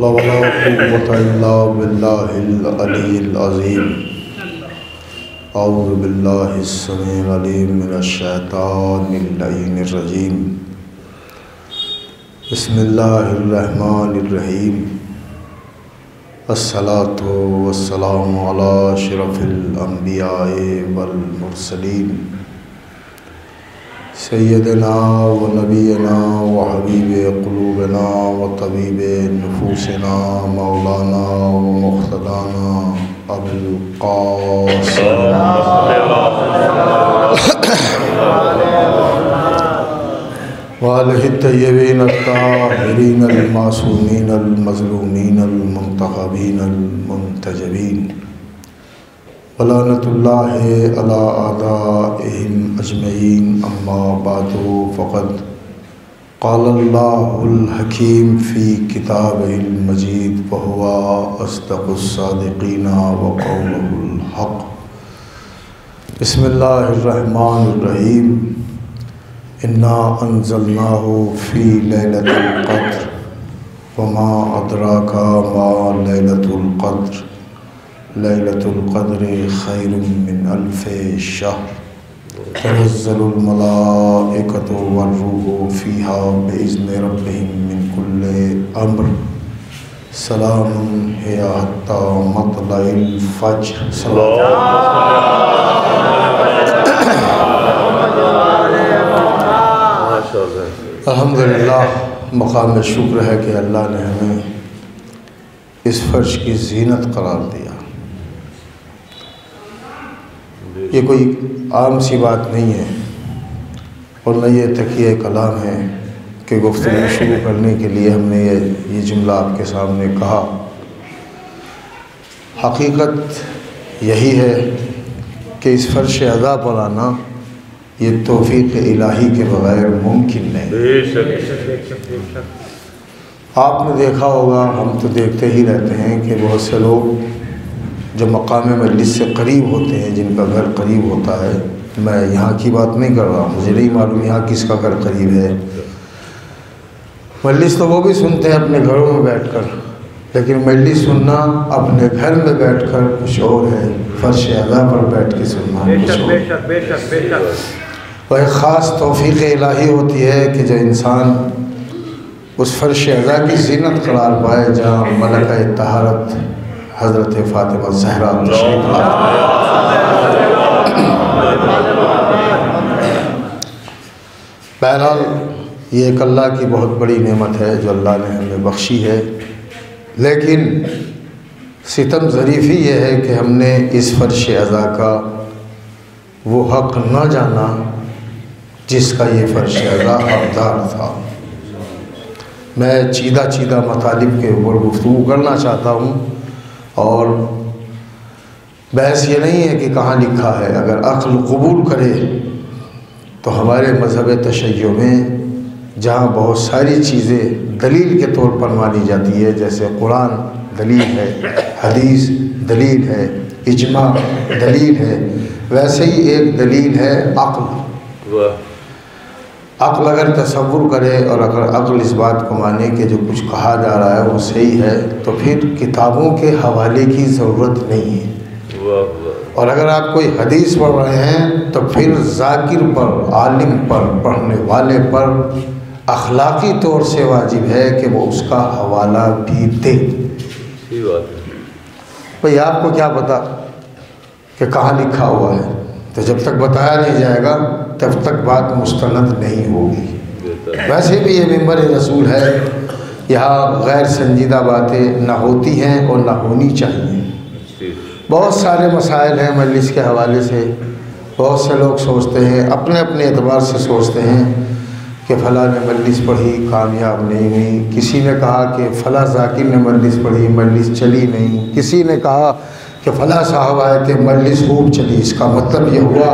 حول ولا قوة إلا بالله العلي العظيم أعوذ بالله السميع العليم من الشيطان اللعين الرجيم بسم الله الرحمن الرحيم الصلاة والسلام على أشرف الأنبياء والمرسلين سیدنا و نبینا و حبیب قلوبنا و طبیب نفوسنا مولانا و مقتدانا ابوالقاسم وآلہ الطیبین الطاہرین المعصومین المظلومین المنتخبین المنتجبین ولعنۃ اللہ علی اعدائہم اجمعین اما بعد فقد قال اللہ الحکیم فی کتابہ المجید وہو اصدق الصادقین وقولہ الحق بسم اللہ الرحمن الرحیم انا انزلناہ فی لیلۃ القدر وما ادراک ما لیلۃ القدر لیلۃ القدر خیر من الف شہر تنزل الملائکۃ والروح فیہا بإذن ربہم من کل امر سلام ہی حتی مطلع الفجر الحمدللہ مقام شکر ہے کہ اللہ نے ہمیں اس فرش کی زینت قرار دیا۔ یہ کوئی عام سی بات نہیں ہے اور نہ یہ تکیہ کلام ہے کہ گفتگو شروع کرنے کے لیے ہم نے یہ جملہ آپ کے سامنے کہا۔ حقیقت یہی ہے کہ اس فرش عزا پر آنا یہ توفیق الہی کے بغیر ممکن نہیں۔ آپ نے دیکھا ہوگا، ہم تو دیکھتے ہی رہتے ہیں کہ بہت سے لوگ جو مقام مجلس سے قریب ہوتے ہیں، جن کا گھر قریب ہوتا ہے، میں یہاں کی بات نہیں کر رہا ہوں، مجھے نہیں معلوم یہاں کس کا گھر قریب ہے، مجلس تو وہ بھی سنتے ہیں اپنے گھروں میں بیٹھ کر، لیکن مجلس سننا اپنے گھر میں بیٹھ کر کچھ اور ہے، فرش عزا پر بیٹھ کے سننا کچھ اور۔ وہ ایک خاص توفیق الہی ہوتی ہے کہ جو انسان اس فرش عزا کی زینت قرار پائے جہاں ملکہ طہارت حضرت فاطمہ زہرا تشریف لائی۔ بہرحال یہ ایک اللہ کی بہت بڑی نعمت ہے جو اللہ نے ہمیں بخشی ہے، لیکن ستم ظریفی یہ ہے کہ ہم نے اس فرش عزا کا وہ حق نہ جانا جس کا یہ فرش عزا حقدار تھا۔ میں چیدہ مطالب کے اوپر گفتگو کرنا چاہتا ہوں، اور بحث یہ نہیں ہے کہ کہاں لکھا ہے، اگر عقل قبول کرے تو ہمارے مذہب تشیع میں جہاں بہت ساری چیزیں دلیل کے طور پر مانی جاتی ہے، جیسے قرآن دلیل ہے، حدیث دلیل ہے، اجماع دلیل ہے، ویسے ہی ایک دلیل ہے عقل۔ عقل اگر تصور کرے اور اگر عقل اس بات کو مانے کہ جو کچھ کہا جا رہا ہے وہ صحیح ہے، تو پھر کتابوں کے حوالے کی ضرورت نہیں ہے، اور اگر آپ کوئی حدیث پڑھ رہے ہیں تو پھر ذاکر پر، عالم پر، پڑھنے والے پر اخلاقی طور سے واجب ہے کہ وہ اس کا حوالہ بھی دے۔ بھئی آپ کو کیا پتا کہ کہاں لکھا ہوا ہے؟ تو جب تک بتایا نہیں جائے گا تب تک بات مستند نہیں ہوگی۔ ویسے بھی یہ منبر رسول ہے، یہاں غیر سنجیدہ باتیں نہ ہوتی ہیں اور نہ ہونی چاہیے۔ بہت سارے مسائل ہیں مجلس کے حوالے سے، بہت سے لوگ سوچتے ہیں، اپنے اپنے اعتبار سے سوچتے ہیں کہ فلاں نے مجلس پڑھی کامیاب نہیں ہوئی، کسی نے کہا کہ فلاں ذاکر نے مجلس پڑھی مجلس چلی نہیں، کسی نے کہا کہ فلاں صاحب آئے تھے، مجلس خوب چلی، اس کا مطلب یہ ہوا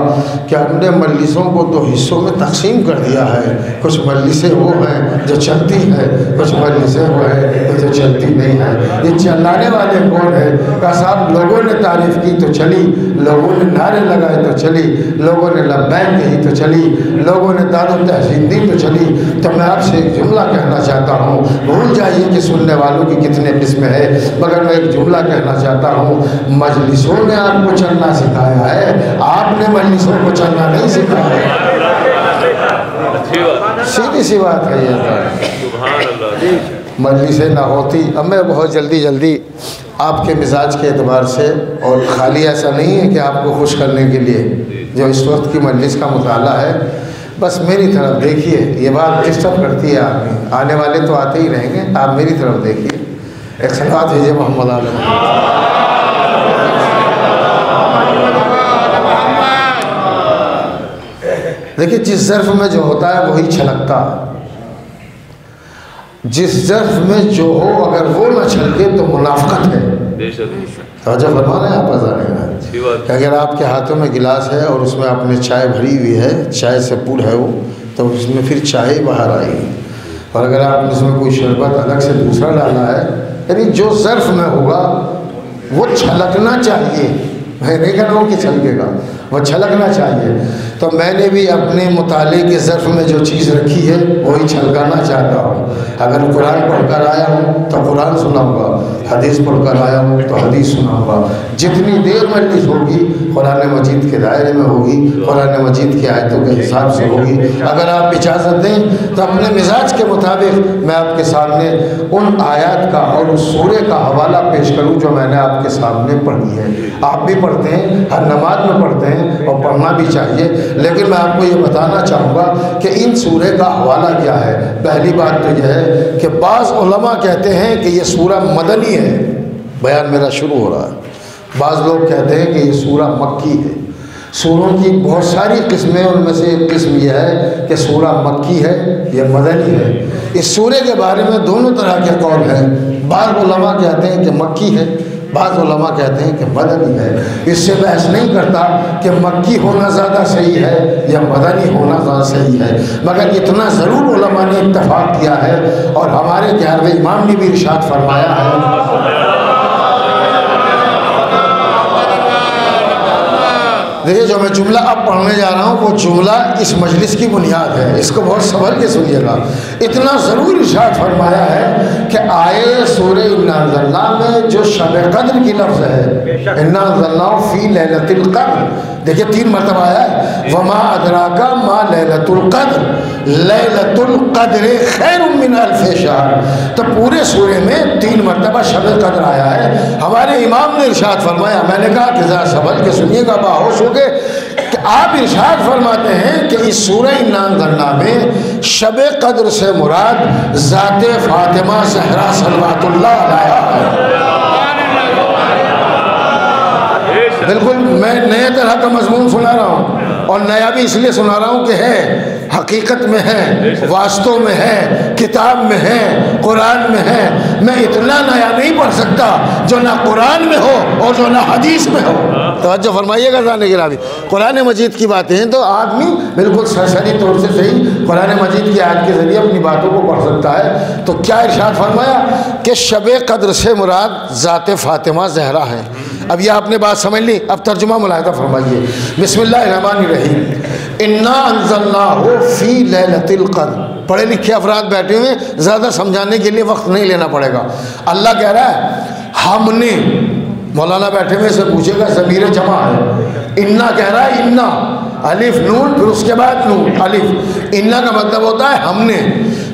کہ ہم نے مجلسوں کو دو حصوں میں تقسیم کر دیا ہے، کچھ مجلسیں وہ ہیں جو چلتی ہیں، کچھ مجلسیں وہ ہیں جو چلتی نہیں ہیں۔ یہ چلانے والے کون ہیں؟ کہ صاحب لوگوں نے تعریف کی تو چلی، لوگوں نے نعرے لگائے تو چلی، لوگوں نے لبیک کہی تو چلی، لوگوں نے داد و تحسین دی تو چلی۔ تو میں آپ سے ایک جملہ کہنا چاہتا ہوں، بھول جائیے کہ سننے والوں کی کتنے قسمیں ہیں، مگر میں ایک جملہ کہنا چاہتا ہوں، مجلسوں نے آپ کو چلنا سکھایا ہے، آپ نے مجلسوں کو چلنا نہیں سکھایا ہے۔ سیدھی سی بات ہے یہ، مجلسیں نہ ہوتی۔ اب میں بہت جلدی آپ کے مزاج کے اعتبار سے، اور خالی ایسا نہیں ہے کہ آپ کو خوش کرنے کے لیے جو اس وقت کی مجلس کا مطالعہ ہے، بس میری طرف دیکھیے، یہ بات ڈسٹرب کرتی ہے آدمی، آنے والے تو آتے ہی رہیں گے، آپ میری طرف دیکھیے، ایک صلوات بھیجیے محمد علیہ۔ دیکھیے جس ظرف میں جو ہوتا ہے وہی چھلکتا ہے، جس ظرف میں جو ہو اگر وہ نہ چھلکے تو منافقت ہے۔ توجہ فرما رہے ہیں آپ ازانے کہ اگر آپ کے ہاتھوں میں گلاس ہے اور اس میں آپ نے چائے بھری ہوئی ہے، چائے سے پور ہے وہ، تو اس میں پھر چائے باہر آئے گی، اور اگر آپ نے اس میں کوئی شربت الگ سے دوسرا ڈالا ہے، یعنی جو ظرف میں ہوگا وہ چھلکنا چاہیے، میں نہیں کہہ رہا ہوں کہ چھلکے گا، وہ چھلکنا چاہیے۔ تو میں نے بھی اپنے مطالعے کے ظرف میں جو چیز رکھی ہے وہی چھلکانا چاہتا ہوں۔ اگر قرآن پڑھ کر آیا ہوں تو قرآن سناؤں گا، حدیث پڑھ کر آیا ہوں تو حدیث سناؤں گا، جتنی دیر مجلس ہوگی قرآن مجید کے دائرے میں ہوگی، قرآن مجید کی آیتوں کے حساب سے ہوگی۔ اگر آپ اجازت دیں تو اپنے مزاج کے مطابق میں آپ کے سامنے ان آیات کا اور اس سورے کا حوالہ پیش کروں جو میں نے آپ کے سامنے پڑھی ہے۔ آپ بھی پڑھتے ہیں، ہر نماز میں پڑھتے ہیں اور پڑھنا بھی چاہیے، لیکن میں آپ کو یہ بتانا چاہوں گا کہ ان سورے کا حوالہ کیا ہے۔ پہلی بات تو یہ ہے کہ بعض علماء کہتے ہیں کہ یہ سورہ مدنی ہے، بیان میرا شروع ہو رہا ہے۔ بعض لوگ کہتے ہیں کہ یہ سورہ مکی ہے۔ سوروں کی بہت ساری قسمیں، ان میں سے ایک قسم یہ ہے کہ سورہ مکی ہے یا مدنی ہے۔ اس سورے کے بارے میں دونوں طرح کے قول ہیں، بعض علماء کہتے ہیں کہ مکی ہے، بعض علماء کہتے ہیں کہ مدنی ہے۔ اس سے بحث نہیں کرتا کہ مکی ہونا زیادہ صحیح ہے یا مدنی ہونا زیادہ صحیح ہے، مگر اتنا ضرور علماء نے اتفاق کیا ہے، اور ہمارے 11ویں امام نے بھی ارشاد فرمایا ہے۔ دیکھیے جو میں جملہ اب پڑھنے جا رہا ہوں وہ جملہ اس مجلس کی بنیاد ہے، اس کو بہت سنبھل کے سنیے گا۔ اتنا ضرور ارشاد فرمایا ہے کہ آئے سورہ انا انزلناہ میں جو شب قدر کی لفظ ہے، انا انزلناہ فی لیلۃ القدر، دیکھیے 3 مرتبہ آیا ہے، وما ادراک ما لیلۃ القدر، لیلۃ القدر خیر من الف شہر۔ تو پورے سورے میں 3 مرتبہ شب قدر آیا ہے۔ ہمارے امام نے ارشاد فرمایا، میں نے کہا کہ ذرا سنبھل کے سنیے گا باہوش ہو کے، کہ آپ ارشاد فرماتے ہیں کہ اس سورہ انا انزلناہ میں شب قدر سے مراد ذات فاطمہ زہرا صلوات اللہ علیہا ہے۔ بالکل میں نئے طرح کا مضمون سنا رہا ہوں، اور نیا بھی اس لیے سنا رہا ہوں کہ ہے، حقیقت میں ہے، واسطوں میں ہے، کتاب میں ہے، قرآن میں ہے۔ میں اتنا نیا نہیں پڑھ سکتا جو نہ قرآن میں ہو اور جو نہ حدیث میں ہو۔ توجہ فرمائیے گا ذہن گرامی، قرآن مجید کی باتیں ہیں تو آدمی بالکل سرسری طور سے صحیح قرآن مجید کی آیت کے ذریعے اپنی باتوں کو پڑھ سکتا ہے۔ تو کیا ارشاد فرمایا کہ شب قدر سے مراد ذات فاطمہ زہرا ہے۔ اب یہ آپ نے بات سمجھ لی، اب ترجمہ ملاحظہ فرمائیے۔ بسم اللہ الرحمن الرحیم، انا انزلناہ فی لیلۃ القدر۔ پڑھے لکھے افراد بیٹھے ہوئے، زیادہ سمجھانے کے لیے وقت نہیں لینا پڑے گا۔ اللہ کہہ رہا ہے ہم نے، مولانا بیٹھے ہوئے سے پوچھے گا ضمیر جمع ہے، انا کہہ رہا ہے، انا الف نون پھر اس کے بعد نون الف، انا کا مطلب ہوتا ہے ہم نے،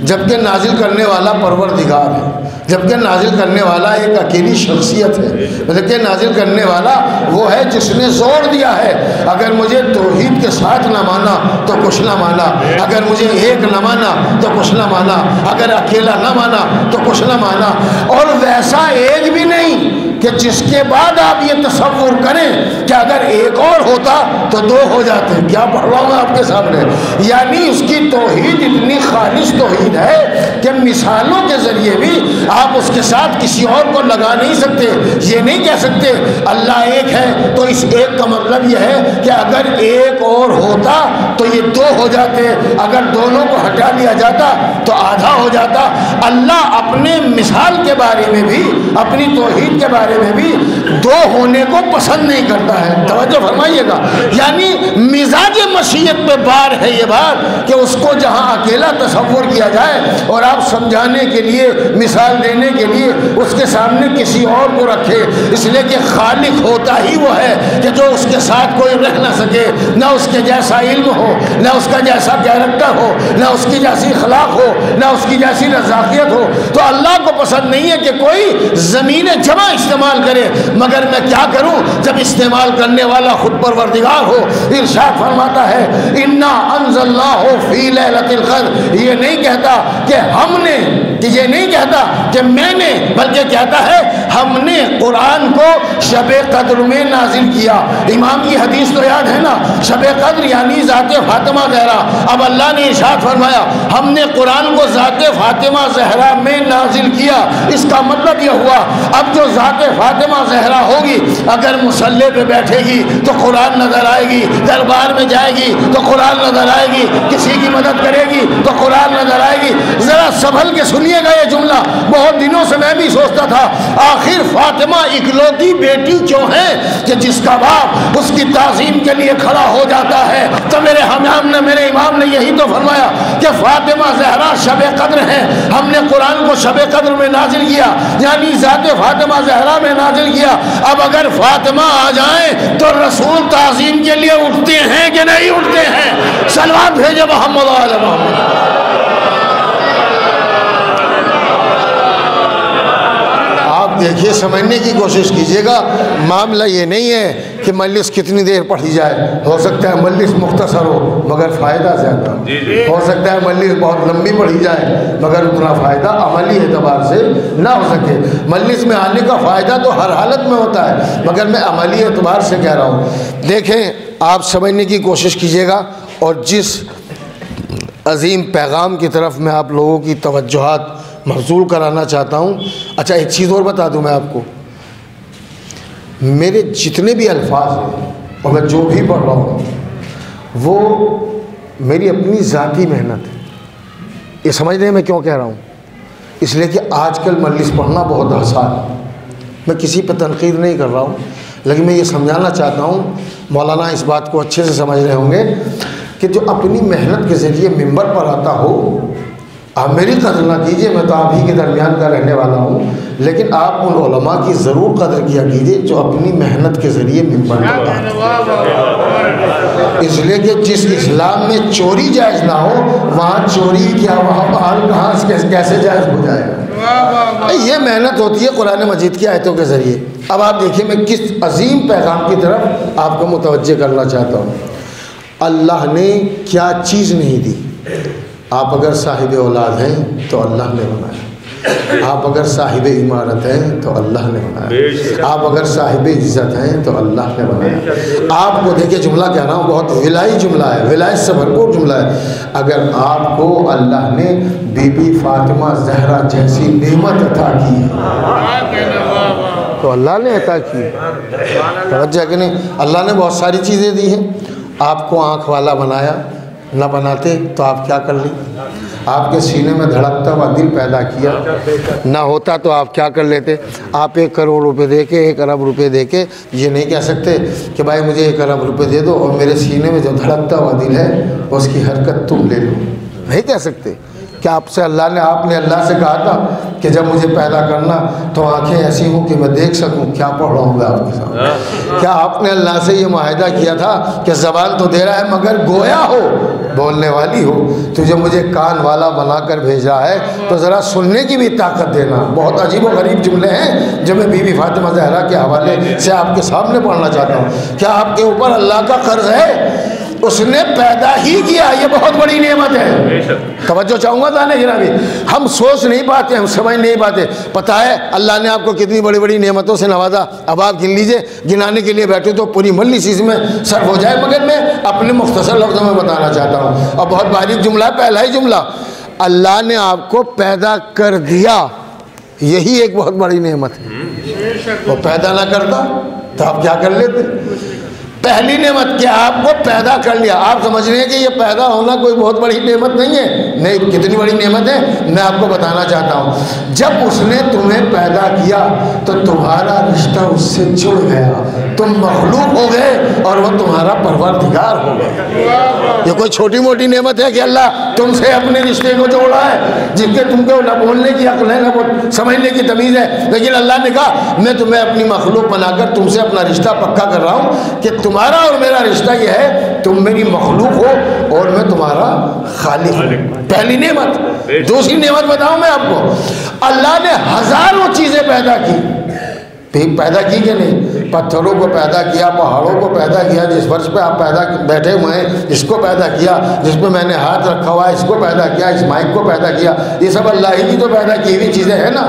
جبکہ نازل کرنے والا پروردگار ہے، جبکہ نازل کرنے والا ایک اکیلی شخصیت ہے، جبکہ نازل کرنے والا وہ ہے جس نے زور دیا ہے اگر مجھے توحید کے ساتھ نہ مانا تو کچھ نہ مانا، اگر مجھے ایک نہ مانا تو کچھ نہ مانا، اگر اکیلا نہ مانا تو کچھ نہ مانا، اور ویسا ایک بھی نہیں کہ جس کے بعد آپ یہ تصور کریں کہ اگر ایک اور ہوتا تو دو ہو جاتے. کیا پڑھ رہا ہوں آپ کے سامنے؟ یعنی اس کی توحید اتنی خالص توحید ہے کہ مثالوں کے ذریعے بھی آپ اس کے ساتھ کسی اور کو لگا نہیں سکتے. یہ نہیں کہہ سکتے اللہ ایک ہے تو اس ایک کا مطلب یہ ہے کہ اگر ایک اور ہوتا تو یہ دو ہو جاتے, اگر دونوں کو ہٹا لیا جاتا تو آدھا ہو جاتا. اللہ اپنے مثال کے بارے میں بھی, اپنی توحید کے بارے میں بھی دو ہونے کو پسند نہیں کرتا ہے. توجہ فرمائیے گا. یعنی مزاج مشیت پہ بار ہے یہ بات کہ اس کو جہاں اکیلا تصور کیا جائے اور آپ سمجھانے کے لیے, مثال دینے کے لیے اس کے سامنے کسی اور کو رکھے, اس لیے کہ خالق ہوتا ہی وہ ہے کہ جو اس کے ساتھ کوئی رہ نہ سکے, نہ اس کے جیسا علم ہو, نہ اس کا جیسا کیریکٹر ہو, نہ اس کی جیسی اخلاق ہو, نہ اس کی جیسی رزاقیت ہو. تو اللہ کو پسند نہیں ہے کہ کوئی زمین جمع استعمال کرے. مگر میں کیا کروں جب استعمال کرنے والا خود پروردگار ہو. ارشاد فرماتا ہے انا انزلناہ فی لیلۃ القدر. یہ نہیں کہتا کہ ہم نے, کہ یہ نہیں کہتا کہ میں نے, بلکہ کہتا ہے ہم نے قرآن کو شب قدر میں نازل کیا. امام کی حدیث تو یاد ہے نا, شب قدر یعنی ذات فاطمہ زہرا. اب اللہ نے ارشاد فرمایا ہم نے قرآن کو ذات فاطمہ زہرا میں نازل کیا. اس کا مطلب یہ ہوا اب جو ذات فاطمہ زہرا ہوگی اگر مصلی پہ بیٹھے گی تو قرآن نظر آئے گی, دربار میں جائے گی تو قرآن نظر آئے گی, کسی کی مدد کرے گی تو قرآن نظر آئے گی. ذرا سنبھل کے سنیے گا یہ جملہ. بہت دنوں سے میں بھی سوچتا تھا آخر فاطمہ اکلوتی بیٹی کیوں ہے کہ جس کا باپ اس کی تعظیم کے لیے کھڑا ہو جاتا ہے. تو میرے امام نے یہی تو فرمایا کہ فاطمہ زہرا شب قدر ہے. ہم نے قرآن کو شب قدر میں نازل کیا, یعنی ذات فاطمہ زہرا میں نازل کیا. اب اگر فاطمہ آ جائیں تو رسول تعظیم کے لیے اٹھتے ہیں کہ نہیں اٹھتے ہیں؟ صلوات بھیجے محمد علیہ محمد. دیکھیے سمجھنے کی کوشش کیجئے گا. معاملہ یہ نہیں ہے کہ مجلس کتنی دیر پڑھی جائے. ہو سکتا ہے مجلس مختصر ہو مگر فائدہ زیادہ. ہو سکتا ہے مجلس بہت لمبی پڑھی جائے مگر اتنا فائدہ عملی اعتبار سے نہ ہو سکے. مجلس میں آنے کا فائدہ تو ہر حالت میں ہوتا ہے مگر میں عملی اعتبار سے کہہ رہا ہوں. دیکھیں آپ سمجھنے کی کوشش کیجئے گا اور جس عظیم پیغام کی طرف میں آپ لوگوں کی توجہات مبذول کرانا چاہتا ہوں. اچھا ایک چیز اور بتا دوں میں آپ کو, میرے جتنے بھی الفاظ ہیں اور میں جو بھی پڑھ رہا ہوں وہ میری اپنی ذاتی محنت ہے. یہ سمجھ رہے ہیں میں کیوں کہہ رہا ہوں؟ اس لیے کہ آج کل مجلس پڑھنا بہت آسان ہے. میں کسی پہ تنقید نہیں کر رہا ہوں لیکن میں یہ سمجھانا چاہتا ہوں, مولانا اس بات کو اچھے سے سمجھ رہے ہوں گے کہ جو اپنی محنت کے ذریعے ممبر پر آتا ہو, آپ میری قدر نہ کیجئے, میں تو آپ ہی کے درمیان کا رہنے والا ہوں, لیکن آپ ان علماء کی ضرور قدر کیا کیجئے جو اپنی محنت کے ذریعے ممبر پر آتے ہیں. اس لیے کہ جس اسلام میں چوری جائز نہ ہو وہاں چوری کیا, وہاں مال کہاں کیسے جائز ہو جائے گا؟ یہ محنت ہوتی ہے قرآن مجید کی آیتوں کے ذریعے. اب آپ دیکھیے میں کس عظیم پیغام کی طرف آپ کو متوجہ کرنا چاہتا ہوں. اللہ نے کیا چیز نہیں دی. آپ اگر صاحب اولاد ہیں تو اللہ نے بنایا, آپ اگر صاحب عمارت ہیں تو اللہ نے بنایا, آپ اگر صاحب عزت ہیں تو اللہ نے بنایا. آپ کو دیکھیں جملہ کہہ رہا ہوں بہت ولائی جملہ ہے, ولایت سے بھرپور جملہ ہے. اگر آپ کو اللہ نے بی بی فاطمہ زہرا جیسی نعمت عطا کی تو اللہ نے عطا کی. توجہ کہ نہیں, اللہ نے بہت ساری چیزیں دی ہیں. آپ کو آنکھ والا بنایا, نہ بناتے تو آپ کیا کر لیں؟ آپ کے سینے میں دھڑکتا ہوا دل پیدا کیا, نہ ہوتا تو آپ کیا کر لیتے؟ آپ 1 کروڑ روپے دے کے 1 ارب روپے دے کے یہ نہیں کہہ سکتے کہ بھائی مجھے 1 ارب روپے دے دو اور میرے سینے میں جو دھڑکتا ہوا دل ہے اس کی حرکت تم لے لو. نہیں کہہ سکتے. کیا آپ نے اللہ سے کہا تھا کہ جب مجھے پیدا کرنا تو آنکھیں ایسی ہوں کہ میں دیکھ سکوں؟ کیا پڑھ رہا ہوں میں آپ کے سامنے؟ کیا آپ نے اللہ سے یہ معاہدہ کیا تھا کہ زبان تو دے رہا ہے مگر گویا ہو, بولنے والی ہو؟ تو جو مجھے کان والا بنا کر بھیجا ہے تو ذرا سننے کی بھی طاقت دینا. بہت عجیب و غریب جملے ہیں جو میں بی بی فاطمہ زہرا کے حوالے سے آپ کے سامنے پڑھنا چاہتا ہوں. کیا آپ کے اوپر اللہ کا قرض ہے اس نے پیدا ہی کیا، یہ بہت بڑی نعمت ہے۔ توجہ چاہوں گا تانے گرامی، ہم سوچ نہیں پاتے، ہم سمجھ نہیں پاتے۔ پتہ ہے اللہ نے آپ کو کتنی بڑی بڑی نعمتوں سے نوازا، اب آپ گن لیجئے، گنانے کے لیے بیٹھے تو پوری مجلس اس میں صرف ہو جائے، مگر میں اپنے مختصر لفظوں میں بتانا چاہتا ہوں، اور بہت باریک جملہ ہے، پہلا ہی جملہ، اللہ نے آپ کو پیدا کر دیا، یہی ایک بہت بڑی نعمت ہے۔ وہ پیدا نہ کرتا تو آپ کیا کر لیتے؟ پہلی نعمت کہ آپ کو پیدا کر لیا۔ آپ سمجھ رہے ہیں کہ یہ پیدا ہونا کوئی بہت بڑی نعمت نہیں ہے؟ نہیں، کتنی بڑی نعمت ہے میں آپ کو بتانا چاہتا ہوں۔ جب اس نے تمہیں پیدا کیا تو تمہارا رشتہ اس سے جڑ گیا، تم مخلوق ہو گئے اور وہ تمہارا پروردگار ہو گیا۔ یہ کوئی چھوٹی موٹی نعمت ہے کہ اللہ تم سے اپنے رشتے کو جوڑا ہے، جس کے تم کو نہ بولنے کی عقل ہے نہ سمجھنے کی تمیز ہے، لیکن اللہ نے کہا میں تمہیں اپنی مخلوق بنا کر تم سے اپنا رشتہ پکا کر رہا ہوں کہ تمہارا اور میرا رشتہ یہ ہے، تم میری مخلوق ہو اور میں تمہارا خالق ہوں۔ پہلی نعمت۔ دوسری نعمت بتاؤں میں آپ کو، اللہ نے ہزاروں چیزیں پیدا کی، پیدا کی کہ نہیں؟ پتھروں کو پیدا کیا، پہاڑوں کو پیدا کیا، جس فرش پہ آپ بیٹھے ہوئے ہیں اس کو پیدا کیا، جس پہ میں نے ہاتھ رکھا ہوا ہے اس کو پیدا کیا، اس مائک کو پیدا کیا، یہ سب اللہ ہی کی تو پیدا کی ہوئی چیزیں ہیں نا۔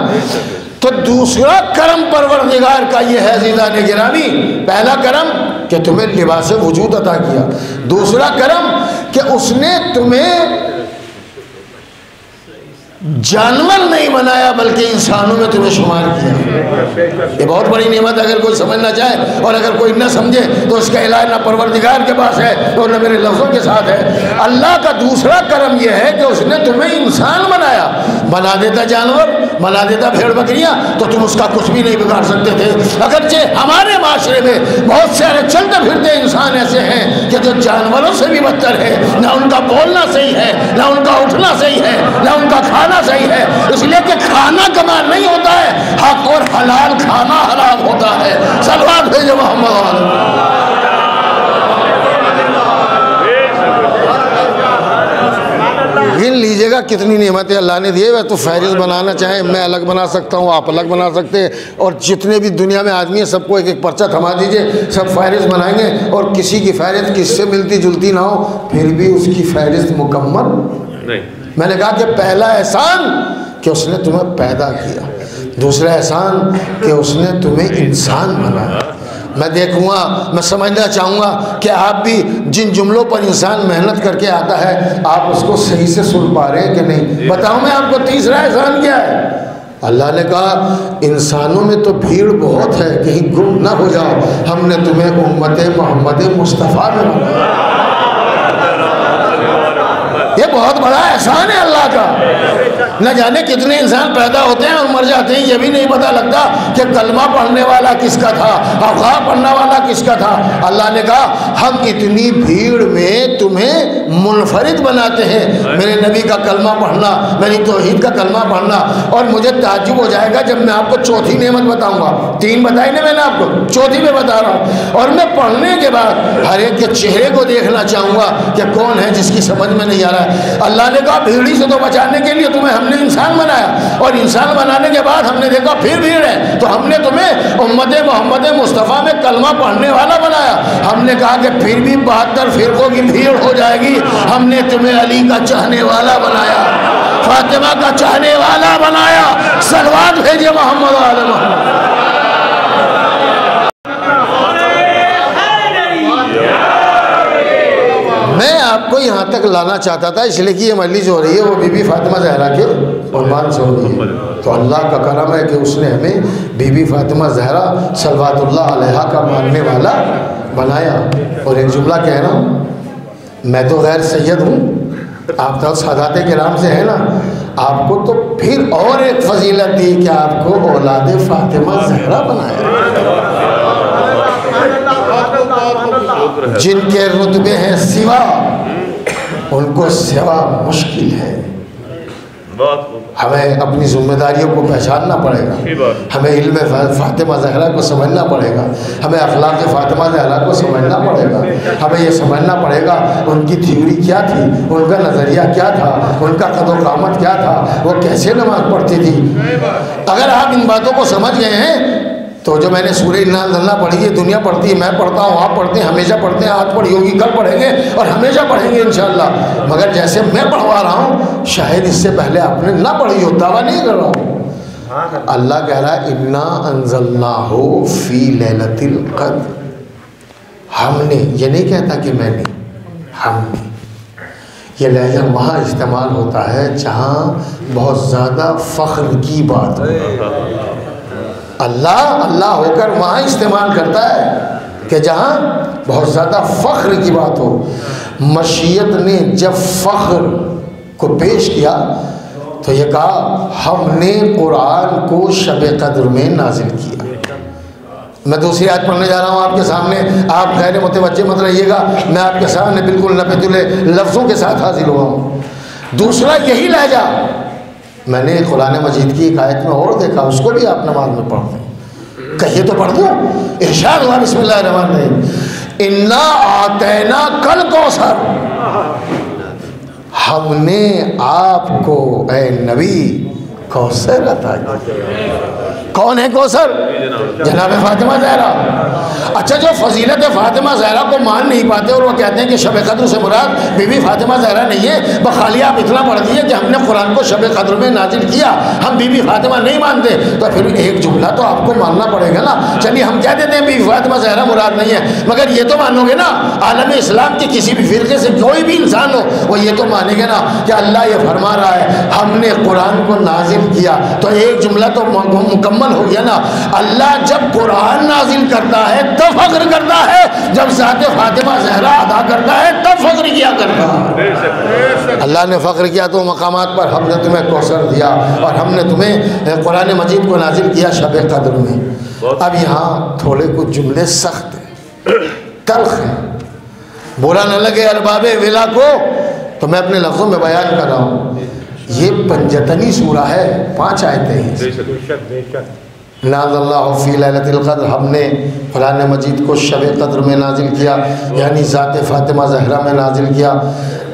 تو دوسرا کرم پروردگار کا یہ ہے عزیزان گرامی، پہلا کرم کہ تمہیں لباس وجود عطا کیا، دوسرا کرم کہ اس نے تمہیں جانور نہیں بنایا بلکہ انسانوں میں تمہیں شمار کیا۔ یہ بہت بڑی نعمت، اگر کوئی سمجھنا چاہے اور اگر کوئی نہ سمجھے تو اس کا علاج نہ پروردگار کے پاس ہے اور نہ میرے لفظوں کے ساتھ ہے۔ اللہ کا دوسرا کرم یہ ہے کہ اس نے تمہیں انسان بنایا، بنا دیتا جانور، بنا دیتا بھیڑ بکریاں تو تم اس کا کچھ بھی نہیں بگاڑ سکتے تھے۔ اگرچہ ہمارے معاشرے میں بہت سارے چلتے پھرتے انسان ایسے ہیں کہ جو جانوروں سے بھی بدتر ہے، نہ ان کا بولنا صحیح ہے، نہ ان کا اٹھنا صحیح ہے، نہ ان کا کھانا صحیح ہے، اس لیے کہ کھانا کمال نہیں ہوتا ہے، حق اور حلال کھانا حرام ہوتا ہے۔ صلوات بھیجو محمد علیہ۔ گن لیجئے گا کتنی نعمتیں اللہ نے دیے، وہ تو فہرست بنانا چاہیں میں الگ بنا سکتا ہوں، آپ الگ بنا سکتے ہیں، اور جتنے بھی دنیا میں آدمی ہیں سب کو ایک ایک پرچہ تھما دیجئے، سب فہرست بنائیں گے، اور کسی کی فہرست کس سے ملتی جلتی نہ ہو پھر بھی اس کی فہرست مکمل نہیں۔ میں نے کہا کہ پہلا احسان کہ اس نے تمہیں پیدا کیا، دوسرا احسان کہ اس نے تمہیں انسان بنایا۔ میں دیکھوں گا، میں سمجھنا چاہوں گا کہ آپ بھی جن جملوں پر انسان محنت کر کے آتا ہے آپ اس کو صحیح سے سن پا رہے ہیں کہ نہیں۔ بتاؤں میں آپ کو تیسرا احسان کیا ہے؟ اللہ نے کہا انسانوں میں تو بھیڑ بہت ہے، کہیں گم نہ ہو جاؤ، ہم نے تمہیں امت محمد مصطفیٰ میں بنایا۔ یہ بہت بڑا احسان ہے اللہ کا۔ نہ جانے کتنے انسان پیدا ہوتے ہیں اور مر جاتے ہیں، یہ بھی نہیں پتہ لگتا کہ کلمہ پڑھنے والا کس کا تھا، افواہ پڑھنے والا کس کا تھا۔ اللہ نے کہا ہم اتنی بھیڑ میں تمہیں منفرد بناتے ہیں، میرے نبی کا کلمہ پڑھنا، میری توحید کا کلمہ پڑھنا، اور مجھے تعجب ہو جائے گا جب میں آپ کو چوتھی نعمت بتاؤں گا۔ تین بتائی نا میں نے آپ کو، چوتھی میں بتا رہا ہوں، اور میں پڑھنے کے بعد ہر ایک کے چہرے کو دیکھنا چاہوں گا کہ کون ہے جس کی سمجھ میں نہیں آ رہا ہے۔ اللہ نے کہا بھیڑی سے تو بچانے کے لیے تمہیں ہم نے انسان بنایا، اور انسان بنانے کے بعد ہم نے دیکھا پھر بھیڑ ہے تو ہم نے تمہیں امت محمد مصطفیٰ میں کلمہ پڑھنے والا بنایا۔ ہم نے کہا کہ پھر بھی 72 فرقوں کی بھیڑ ہو جائے گی، ہم نے تمہیں علی کا چاہنے والا بنایا، فاطمہ کا چاہنے والا بنایا۔ صلوات بھیجے محمد علیہ محمد۔ میں آپ کو یہاں تک لانا چاہتا تھا اس لیے کہ یہ مجلس جو ہو رہی ہے وہ بی بی فاطمہ زہرا کے عنوان سے ہو رہی ہے، تو اللہ کا کرم ہے کہ اس نے ہمیں بی بی فاطمہ زہرا صلوات اللہ علیہا کا ماننے والا بنایا۔ اور ایک جملہ کہہ رہا ہوں، میں تو غیر سید ہوں، آپ تو سادات کرام سے ہیں نا، آپ کو تو پھر اور ایک فضیلت دی کہ آپ کو اولاد فاطمہ زہرا بنایا۔ جن کے رتبے ہیں سوا ان کو سوا مشکل ہے۔ ہمیں اپنی ذمہ داریوں کو پہچاننا پڑے گا، ہمیں علم فاطمہ زہرا کو سمجھنا پڑے گا، ہمیں اخلاق فاطمہ زہرا کو سمجھنا پڑے گا، ہمیں یہ سمجھنا پڑے گا ان کی تھیوری کیا تھی، ان کا نظریہ کیا تھا، ان کا قد و قامت کیا تھا، وہ کیسے نماز پڑھتی تھی۔ اگر آپ ان باتوں کو سمجھ گئے ہیں تو جو میں نے سورہ انا انزلنا پڑھی ہے، دنیا پڑھتی ہے، میں پڑھتا ہوں، آپ پڑھتے ہیں، ہمیشہ پڑھتے ہیں، آج پڑھی ہوگی، کل پڑھیں گے اور ہمیشہ پڑھیں گے انشاءاللہ، مگر جیسے میں پڑھوا رہا ہوں شاید اس سے پہلے آپ نے نہ پڑھی ہو، دعویٰ نہیں کر رہا ہوں۔ اللہ کہہ رہا ہے انا انزلناہ فی لیلۃ القدر، ہم نے، یہ نہیں کہتا کہ میں نے، ہم نے۔ یہ لہجہ وہاں استعمال ہوتا ہے جہاں بہت زیادہ فخر کی بات ہو، اللہ ہو کر وہاں استعمال کرتا ہے کہ جہاں بہت زیادہ فخر کی بات ہو۔ مشیت نے جب فخر کو پیش کیا تو یہ کہا ہم نے قرآن کو شب قدر میں نازل کیا۔ میں دوسری آیت پڑھنے جا رہا ہوں آپ کے سامنے، آپ غیر متوجہ مت رہیے گا، میں آپ کے سامنے بالکل نپے تلے لفظوں کے ساتھ حاضر ہوا ہوں۔ دوسرا یہی لہجہ میں نے قرآن مجید کی ایک آیت میں اور دیکھا، اس کو بھی آپ نماز میں پڑھ دیں، کہیے تو پڑھ دوں۔ ارشاد ہوا بسم اللہ الرحمن الرحیم، انا اعطیناک الکوثر، ہم نے آپ کو اے نبی کوثر عطا کیا۔ کون ہے کوثر؟ جناب فاطمہ زہرا۔ اچھا، جو فضیلت فاطمہ زہرا کو مان نہیں پاتے اور وہ کہتے ہیں کہ شب قدر سے مراد بی بی فاطمہ زہرا نہیں ہے، بخالی آپ اتنا پڑھ دیے کہ ہم نے قرآن کو شب قدر میں نازل کیا، ہم بی بی فاطمہ نہیں مانتے، تو پھر ایک جملہ تو آپ کو ماننا پڑے گا نا۔ چلیے ہم کہہ دیتے ہیں بی بی فاطمہ زہرا مراد نہیں ہے، مگر یہ تو مانو گے نا، عالم اسلام کے کسی بھی فرقے سے کوئی بھی انسان ہو وہ یہ تو مانے گا نا کہ اللہ یہ فرما رہا ہے ہم نے قرآن کو نازل کیا، تو ایک جملہ تو مکمل ہو گیا نا۔ اللہ جب قرآن نازل کرتا ہے تب فخر کرتا ہے، جب ذات فاطمہ زہرا ادا کرتا ہے تب فخر کیا کرتا ہے۔ اللہ نے فخر کیا تو مقامات پر ہم نے تمہیں کوثر دیا اور ہم نے تمہیں قرآن مجید کو نازل کیا شب قدر میں۔ اب یہاں تھوڑے کچھ جملے سخت ہیں، تلخ ہیں، برا نہ لگے ارباب ولا کو، تو میں اپنے لفظوں میں بیان کر رہا ہوں۔ یہ پنجتنی سورہ ہے، 5 آیتیں ہیں۔ نازل اللہ فی لیلۃ القدر، ہم نے قرآن مجید کو شب قدر میں نازل کیا، یعنی ذات فاطمہ زہرا میں نازل کیا۔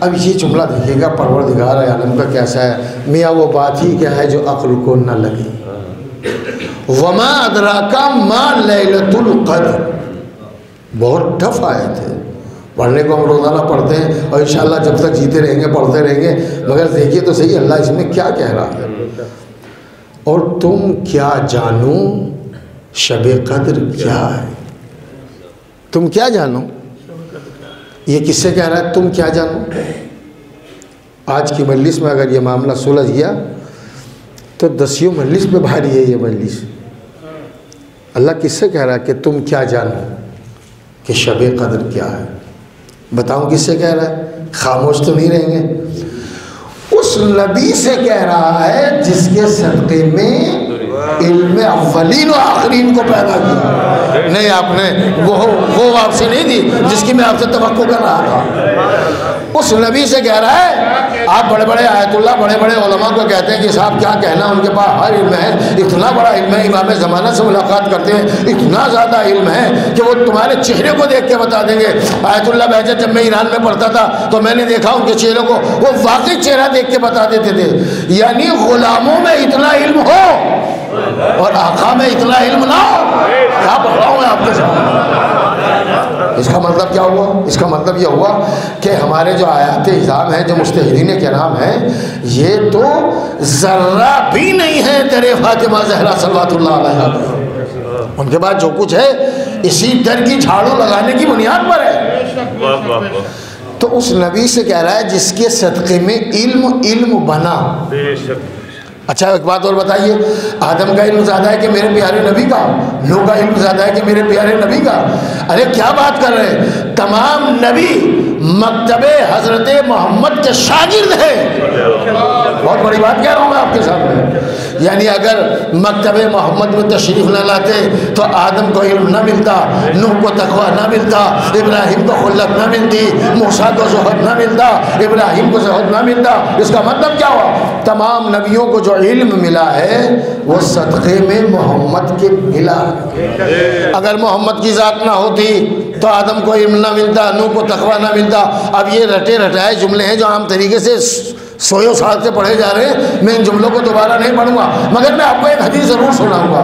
اب یہ جملہ دیکھیے گا پروردگار عالم کا کیسا ہے، میاں وہ بات ہی کیا ہے جو عقل کو نہ لگے۔ وما ادراک ما لیلۃ القدر، بہت ٹف آیت ہے، پڑھنے کو ہم روزانہ پڑھتے ہیں اور انشاءاللہ جب تک جیتے رہیں گے پڑھتے رہیں گے، مگر دیکھیے تو صحیح اللہ اس میں کیا کہہ رہا ہے۔ اور تم کیا جانو شب قدر کیا ہے، تم کیا جانو، یہ کس سے کہہ رہا ہے تم کیا جانو؟ آج کی مجلس میں اگر یہ معاملہ سلجھ گیا تو 10 مجلس پہ بھاری ہے یہ مجلس۔ اللہ کس سے کہہ رہا ہے کہ تم کیا جانو کہ شب قدر کیا ہے؟ بتاؤں کس سے کہہ رہا ہے؟ خاموش تو نہیں رہیں گے۔ اس نبی سے کہہ رہا ہے جس کے صدقے میں علم اولین و آخرین کو پیدا کیا۔ نہیں، آپ نے وہ آپ سے نہیں دی جس کی میں آپ سے توقع کر رہا تھا۔ اس نبی سے کہہ رہا ہے، آپ بڑے بڑے آیت اللہ بڑے بڑے علماء کو کہتے ہیں کہ صاحب کیا کہنا، ان کے پاس ہر علم ہے، اتنا بڑا علم ہے، امام زمانہ سے ملاقات کرتے ہیں، اتنا زیادہ علم ہے کہ وہ تمہارے چہرے کو دیکھ کے بتا دیں گے۔ آیت اللہ بہجت جب میں ایران میں پڑھتا تھا تو میں نے دیکھا ان کے چہرے کو، وہ واقعی چہرہ دیکھ کے بتا دیتے تھے۔ یعنی غلاموں میں اتنا علم ہو اور آقا میں اتنا علم نہ ہو، کیا پڑھ رہا ہوں میں آپ کے سامنے۔ اس کا مطلب کیا ہوا؟ اس کا مطلب یہ ہوا کہ ہمارے جو آیات اعظام ہیں، جو مجتہدین کرام ہیں، یہ تو ذرہ بھی نہیں ہے تیرے فاطمہ زہرا صلوات اللہ علیہا۔ ان کے بعد جو کچھ ہے اسی در کی جھاڑو لگانے کی بنیاد پر ہے۔ تو اس نبی سے کہہ رہا ہے جس کے صدقے میں علم بنا۔ اچھا ایک بات اور بتائیے، آدم کا علم زیادہ ہے کہ میرے پیارے نبی کا؟ نوح کا علم زیادہ ہے کہ میرے پیارے نبی کا؟ ارے کیا بات کر رہے ہیں، تمام نبی مکتب حضرت محمد کے شاگرد ہیں۔ بہت بڑی بات کہہ رہا ہوں میں آپ کے سامنے۔ یعنی اگر مکتب محمد میں تشریف نہ لاتے تو آدم کو علم نہ ملتا، نوح کو تقویٰ نہ ملتا، ابراہیم کو خلت نہ ملتی، موسیٰ کو زہد نہ ملتا، ابراہیم کو زہد نہ ملتا۔ اس کا مطلب کیا ہوا؟ تمام نبیوں کو جو علم ملا ہے وہ صدقے میں محمد کے ملا ہے۔ اگر محمد کی ذات نہ ہوتی تو آدم کو علم نہ ملتا، نوح کو تقویٰ نہ ملتا۔ اب یہ رٹے رٹائے جملے ہیں جو عام طریقے سے سوئے سال سے پڑھے جا رہے ہیں، میں ان جملوں کو دوبارہ نہیں پڑھوں گا، مگر میں آپ کو ایک حدیث ضرور سناؤں گا۔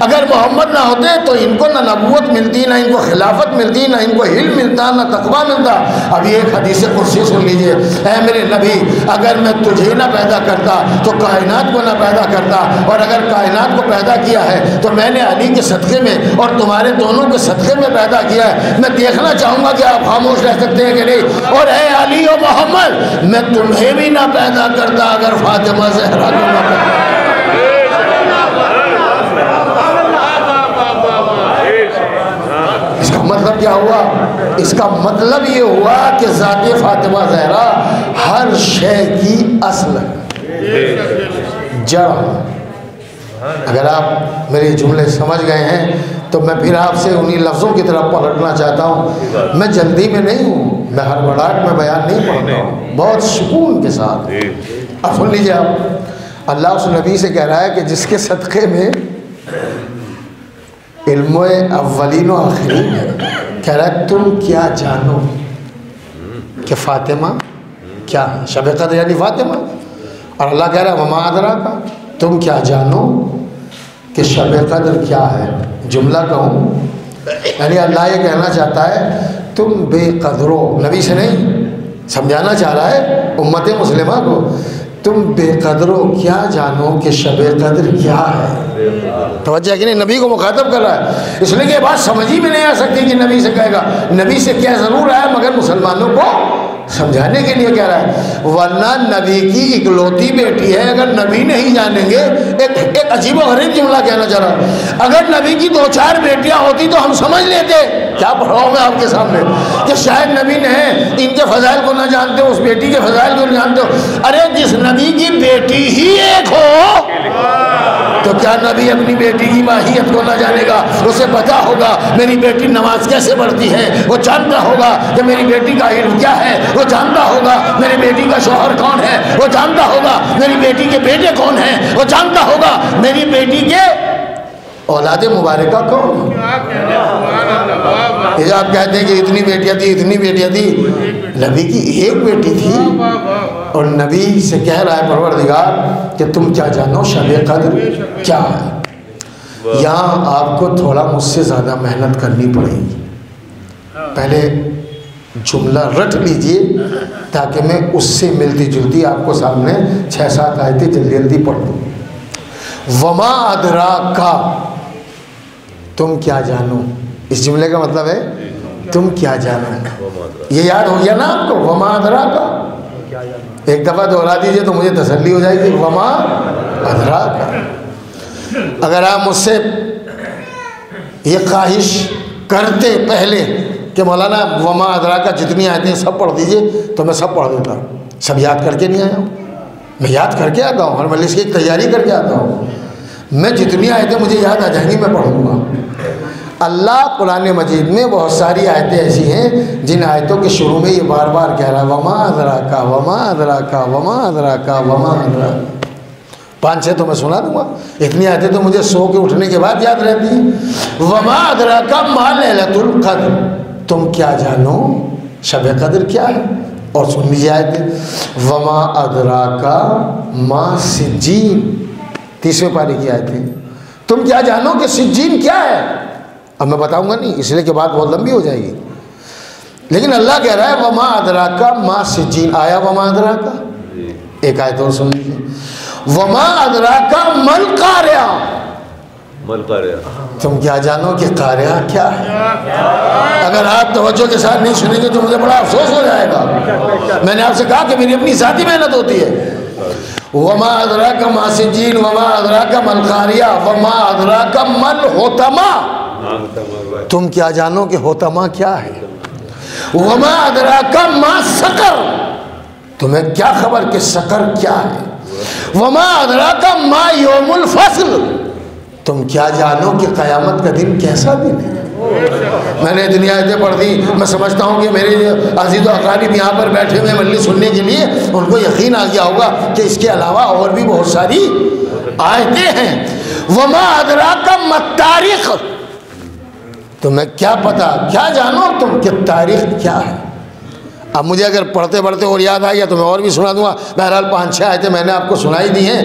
اگر محمد نہ ہوتے تو ان کو نہ نبوت ملتی، نہ ان کو خلافت ملتی، نہ ان کو علم ملتا، نہ تقویٰ ملتا۔ ابھی ایک حدیث قدسی سن لیجئے، اے میرے نبی، اگر میں تجھے نہ پیدا کرتا تو کائنات کو نہ پیدا کرتا، اور اگر کائنات کو پیدا کیا ہے تو میں نے علی کے صدقے میں اور تمہارے دونوں کے صدقے میں پیدا کیا ہے۔ میں دیکھنا چاہوں گا کہ آپ خاموش رہ سکتے ہیں کہ نہیں۔ اور اے علی و محمد، میں تمہیں بھی نہ پیدا کرتا اگر فاطمہ زہرا کو نہ پیدا۔ اس کا مطلب کیا ہوا؟ اس کا مطلب یہ ہوا کہ ذات فاطمہ زہرا ہر شے کی اصل جڑ۔ اگر آپ میرے جملے سمجھ گئے ہیں تو میں پھر آپ سے انہی لفظوں کی طرف پلٹنا چاہتا ہوں۔ میں جلدی میں نہیں ہوں، میں ہڑبڑاہٹ میں بیان نہیں پڑھتا ہوں، بہت سکون کے ساتھ۔ اب سن لیجیے، آپ اللہ اس نبی سے کہہ رہا ہے کہ جس کے صدقے میں علم اولین و آخرین ہے، کہہ رہا ہے تم کیا جانو کہ فاطمہ کیا ہے، شب قدر یعنی فاطمہ۔ اور اللہ کہہ رہا ہے وما ادراک، تم کیا جانو کہ شب قدر کیا ہے۔ جملہ کہوں یعنی اللہ یہ کہنا چاہتا ہے تم بے قدرو، نبی سے نہیں، سمجھانا چاہ رہا ہے امت مسلمہ کو، تم بے قدرو کیا جانو کہ شب قدر کیا ہے۔ توجہ کہ نہیں، نبی کو مخاطب کر رہا ہے، اس لیے کہ یہ بات سمجھ ہی میں نہیں آ سکتی کہ نبی سے کہے گا۔ نبی سے کیا ضرور ہے مگر مسلمانوں کو سمجھانے کے لیے کہہ رہا ہے، ورنہ نبی کی اکلوتی بیٹی ہے، اگر نبی نہیں جانیں گے۔ ایک عجیب و غریب جملہ کہنا چاہ رہا ہے، اگر نبی کی 2-4 بیٹیاں ہوتی تو ہم سمجھ لیتے۔ کیا پڑھاؤں میں آپ کے سامنے کہ شاید نبی نے ان کے فضائل کو نہ جانتے ہو، اس بیٹی کے فضائل کو نہ جانتے ہو۔ ارے جس نبی کی بیٹی ہی ایک ہو تو کیا نبی اپنی بیٹی کی ماہیت کو نہ جانے گا؟ اسے پتا ہوگا میری بیٹی نماز کیسے پڑھتی ہے، وہ جانتا ہوگا کہ میری بیٹی کا علم کیا ہے، وہ جانتا ہوگا میری بیٹی کا شوہر کون ہے، وہ جانتا ہوگا میری بیٹی کے بیٹے کون ہیں، وہ جانتا ہوگا میری بیٹی کے اولاد مبارکہ کون ہے۔ یہ آپ کہتے ہیں کہ اتنی بیٹیاں تھی، اتنی بیٹیاں تھی، نبی کی ایک بیٹی تھی، اور نبی سے کہہ رہا ہے پروردگار کہ تم کیا جانو شب قدر کیا ہے۔ یہاں آپ کو تھوڑا مجھ سے زیادہ محنت کرنی پڑے گی، پہلے جملہ رٹ لیجئے تاکہ میں اس سے ملتی جلتی آپ کو سامنے 6-7 آیتیں جلدی جلدی پڑھ دوں۔ وما ادراکا، تم کیا جانو، اس جملے کا مطلب ہے تم کیا جانو۔ یہ یاد ہو گیا نا آپ کو، وما ادراکا، ایک دفعہ دہرا دیجئے تو مجھے تسلی ہو جائے گی۔ وما ادراکا، اگر آپ مجھ سے یہ خواہش کرتے پہلے کہ مولانا وما ادراکا جتنی آیتیں سب پڑھ دیجئے تو میں سب پڑھ دیتا، سب یاد کر کے نہیں آیا ہوں، میں یاد کر کے آتا ہوں، ہر مجلس کی ایک تیاری کر کے آتا ہوں۔ میں جتنی آیتیں مجھے یاد آ جائیں گی میں پڑھوں گا۔ اللہ قرآن مجید میں بہت ساری آیتیں ایسی ہیں جن آیتوں کے شروع میں یہ بار بار کہہ رہا ہے وما ادراکا وما ادراکا وما ادراکا وما ادراکا۔ 5-6 تو میں سنا دوں گا، اتنی آیتیں تو مجھے سو کے اٹھنے کے بعد یاد رہتی ہیں۔ وما ادراکا ما لیلۃ القدر، تم کیا جانو شب قدر کیا ہے۔ اور سن لیجیے آیتیں، وما ادراکا ما سجین، 30ویں پارے کی آیتیں، تم کیا جانو کہ سجین کیا ہے۔ اب میں بتاؤں گا نہیں اس لیے کہ بات بہت لمبی ہو جائے گی، لیکن اللہ کہہ رہا ہے وما ادراکا ما سجین۔ آیا وما ادراکا، ایک آیت اور سن لیجیے، وما ادراکا مل قاریہ، تم کیا جانو کہ قاریہ کیا ہے۔ اگر آپ توجہ کے ساتھ نہیں سنیں گے تو مجھے بڑا افسوس ہو جائے گا۔ میں نے آپ سے کہا کہ میری اپنی ذاتی محنت ہوتی ہے۔ وما ادراک ما سجین وما ادراک ما القاریہ وما ادراک ما الحطمہ، تم کیا جانو کہ حطمہ کیا ہے۔ وما ادراک ما سقر، تمہیں کیا خبر کہ سقر کیا ہے۔ وما ادراک ما یوم الفصل، تم کیا جانو کہ قیامت کا دن کیسا دن ہے۔ میں نے اتنی آیتیں پڑھ دی، میں سمجھتا ہوں کہ میرے عزیز و اقارب یہاں پر بیٹھے ہوئے مجلس سننے کے لیے ان کو یقین آ گیا ہوگا کہ اس کے علاوہ اور بھی بہت ساری آیتیں ہیں۔ وما ادراک ما التاریخ، تمہیں کیا پتا، کیا جانو تم کہ تاریخ کیا ہے۔ اب مجھے اگر پڑھتے پڑھتے اور یاد آ گیا تو میں اور بھی سنا دوں گا. بہرحال 5-6 آیتیں میں نے آپ کو سنائی دی ہیں.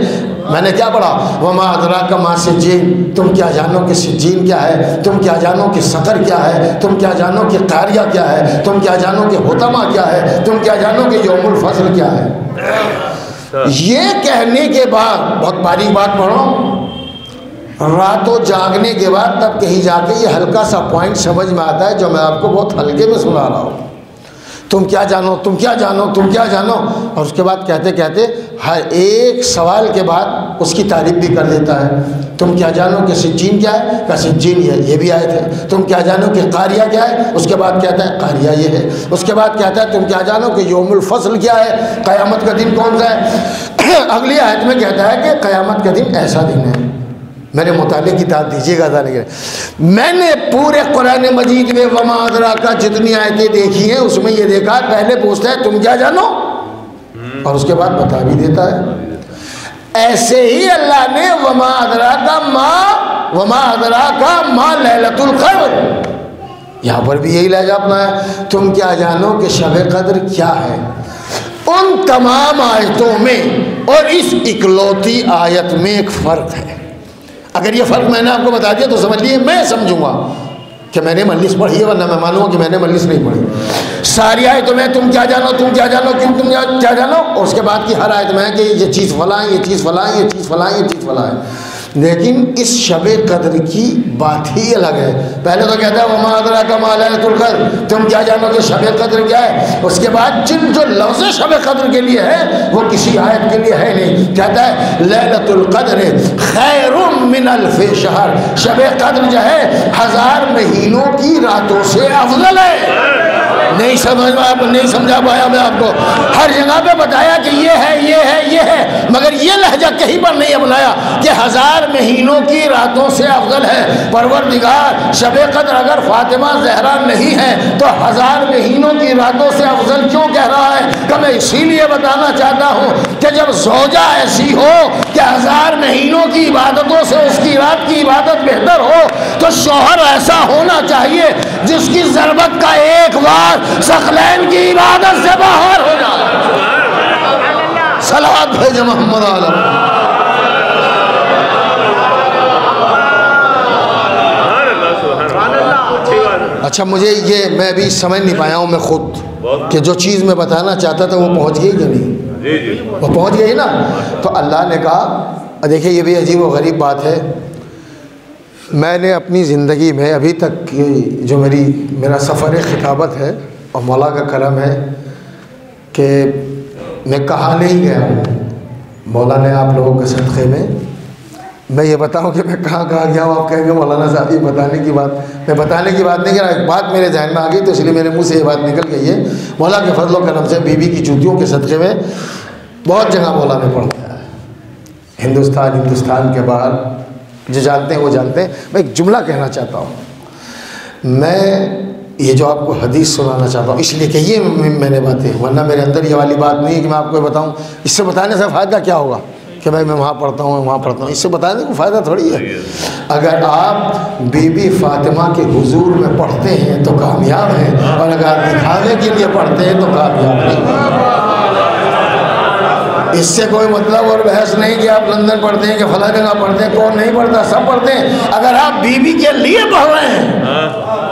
میں نے کیا پڑھا؟ وما ادراک ما سجین، تم کیا جانو کہ سجین کیا ہے، تم کیا جانو کہ سقر کیا ہے، تم کیا جانو کہ قاریہ کیا ہے، تم کیا جانو کہ حطمہ کیا ہے، تم کیا جانو کہ یوم الفصل کیا ہے. یہ کہنے کے بعد بہت باریک بات پڑھو، راتوں جاگنے کے بعد تب کہیں جا کے یہ ہلکا سا پوائنٹ سمجھ میں آتا ہے جو میں آپ کو بہت ہلکے میں سنا رہا ہوں. تم کیا جانو، تم کیا جانو، تم کیا جانو، اور اس کے بعد کہتے کہتے ہر ایک سوال کے بعد اس کی تعریف بھی کر دیتا ہے. تم کیا جانو کہ سجین کیا ہے، کہ سجین یہ بھی آئے تھے. تم کیا جانو کہ قاریہ کیا ہے، اس کے بعد کہتا ہے قاریہ یہ ہے. اس کے بعد کہتا ہے تم کیا جانو کہ یوم الفصل کیا ہے، قیامت کا دن کون سا ہے. اگلی آیت میں کہتا ہے کہ قیامت کا دن ایسا دن ہے. میرے مطالعے کی داد دیجیے گا. میں نے پورے قرآن مجید میں وما ادراک جتنی آیتیں دیکھی ہیں اس میں یہ دیکھا پہلے پوچھتا ہے تم کیا جانو اور اس کے بعد بتا بھی دیتا ہے. ایسے ہی اللہ نے وما ادراک ما لیلۃ القدر، یہاں پر بھی یہی لہجہ اپنا ہے. تم کیا جانو کہ شب قدر کیا ہے. ان تمام آیتوں میں اور اس اکلوتی آیت میں ایک فرق ہے. اگر یہ فرق میں نے آپ کو بتا دیا تو سمجھ لیے میں سمجھوں گا کہ میں نے مجلس پڑھی ہے، ورنہ میں مانوں گا کہ میں نے مجلس نہیں پڑھی. ساری آیتوں میں تم کیا جانو، تم کیا جانو، کیوں تم کیا جانو، اور اس کے بعد کی ہر آیت میں ہے کہ یہ چیز فلاں، یہ چیز فلاں، یہ چیز فلاں، یہ چیز فلاں ہے. لیکن اس شب قدر کی بات ہی الگ ہے. پہلے تو کہتا ہے وما ادراک ما لیلۃ القدر، تم کیا جانو کہ شب قدر کیا ہے. اس کے بعد جو لفظ شب قدر کے لیے ہے وہ کسی آیت کے لیے ہے نہیں. کہتا ہے لیلۃ القدر خیر من الف شہر، شب قدر جو ہے 1000 مہینوں کی راتوں سے افضل ہے. نہیں سمجھا پایا میں آپ کو. ہر جگہ پہ بتایا کہ یہ ہے یہ ہے یہ ہے، مگر یہ لہجہ کہیں پر نہیں اپنایا کہ 1000 مہینوں کی راتوں سے افضل ہے. پروردگار شب قدر اگر فاطمہ زہرا نہیں ہے تو 1000 مہینوں کی راتوں سے افضل کیوں کہہ رہا ہے؟ کہ میں اسی لیے بتانا چاہتا ہوں کہ جب زوجہ ایسی ہو کہ 1000 مہینوں کی عبادتوں سے اس کی رات کی عبادت بہتر ہو تو شوہر ایسا ہونا چاہیے جس کی ضربت کا ایک بار ثقلین کی عبادت سے باہر ہو جائے. صلوات بھیجے محمد علیہ. اچھا مجھے یہ میں ابھی سمجھ نہیں پایا ہوں میں خود کہ جو چیز میں بتانا چاہتا تھا وہ پہنچ گئی کہ نہیں؟ وہ پہنچ گئی نا. تو اللہ نے کہا، دیکھیں یہ بھی عجیب و غریب بات ہے. میں نے اپنی زندگی میں ابھی تک جو میرا سفر خطابت ہے اور مولا کا کرم ہے کہ میں کہاں نہیں گیا ہوں. مولا نے آپ لوگوں کے صدقے میں یہ بتاؤں کہ میں کہاں گیا ہوں. آپ کہیں گے مولانا صاحب یہ بتانے کی بات، میں بتانے کی بات نہیں کر رہا. ایک بات میرے ذہن میں آ گئی تو اس لیے میرے منہ سے یہ بات نکل گئی ہے. مولا کے فضل و کرم سے بیوی کی جوتیوں کے صدقے میں بہت جگہ مولا نے پڑھایا ہے. ہندوستان کے باہر جو جانتے ہیں وہ جانتے ہیں. میں ایک جملہ کہنا چاہتا ہوں. میں یہ جو آپ کو حدیث سنانا چاہتا ہوں اس لیے کہ یہ میں نے باتیں، ورنہ میرے اندر یہ والی بات نہیں ہے کہ میں آپ کو بتاؤں. اس سے بتانے سے فائدہ کیا ہوگا کہ بھائی میں وہاں پڑھتا ہوں وہاں پڑھتا ہوں. اس سے بتانے کو فائدہ تھوڑی ہے. اگر آپ بی بی فاطمہ کے حضور میں پڑھتے ہیں تو کامیاب ہیں، اور اگر آپ دکھاوے کے لیے پڑھتے ہیں تو کامیاب نہیں. اس سے کوئی مطلب اور بحث نہیں کہ آپ لندن پڑھتے ہیں کہ فلاں جگہ پڑھتے ہیں. کون نہیں پڑھتا؟ سب پڑھتے ہیں. اگر آپ بیوی کے لیے پڑھ رہے ہیں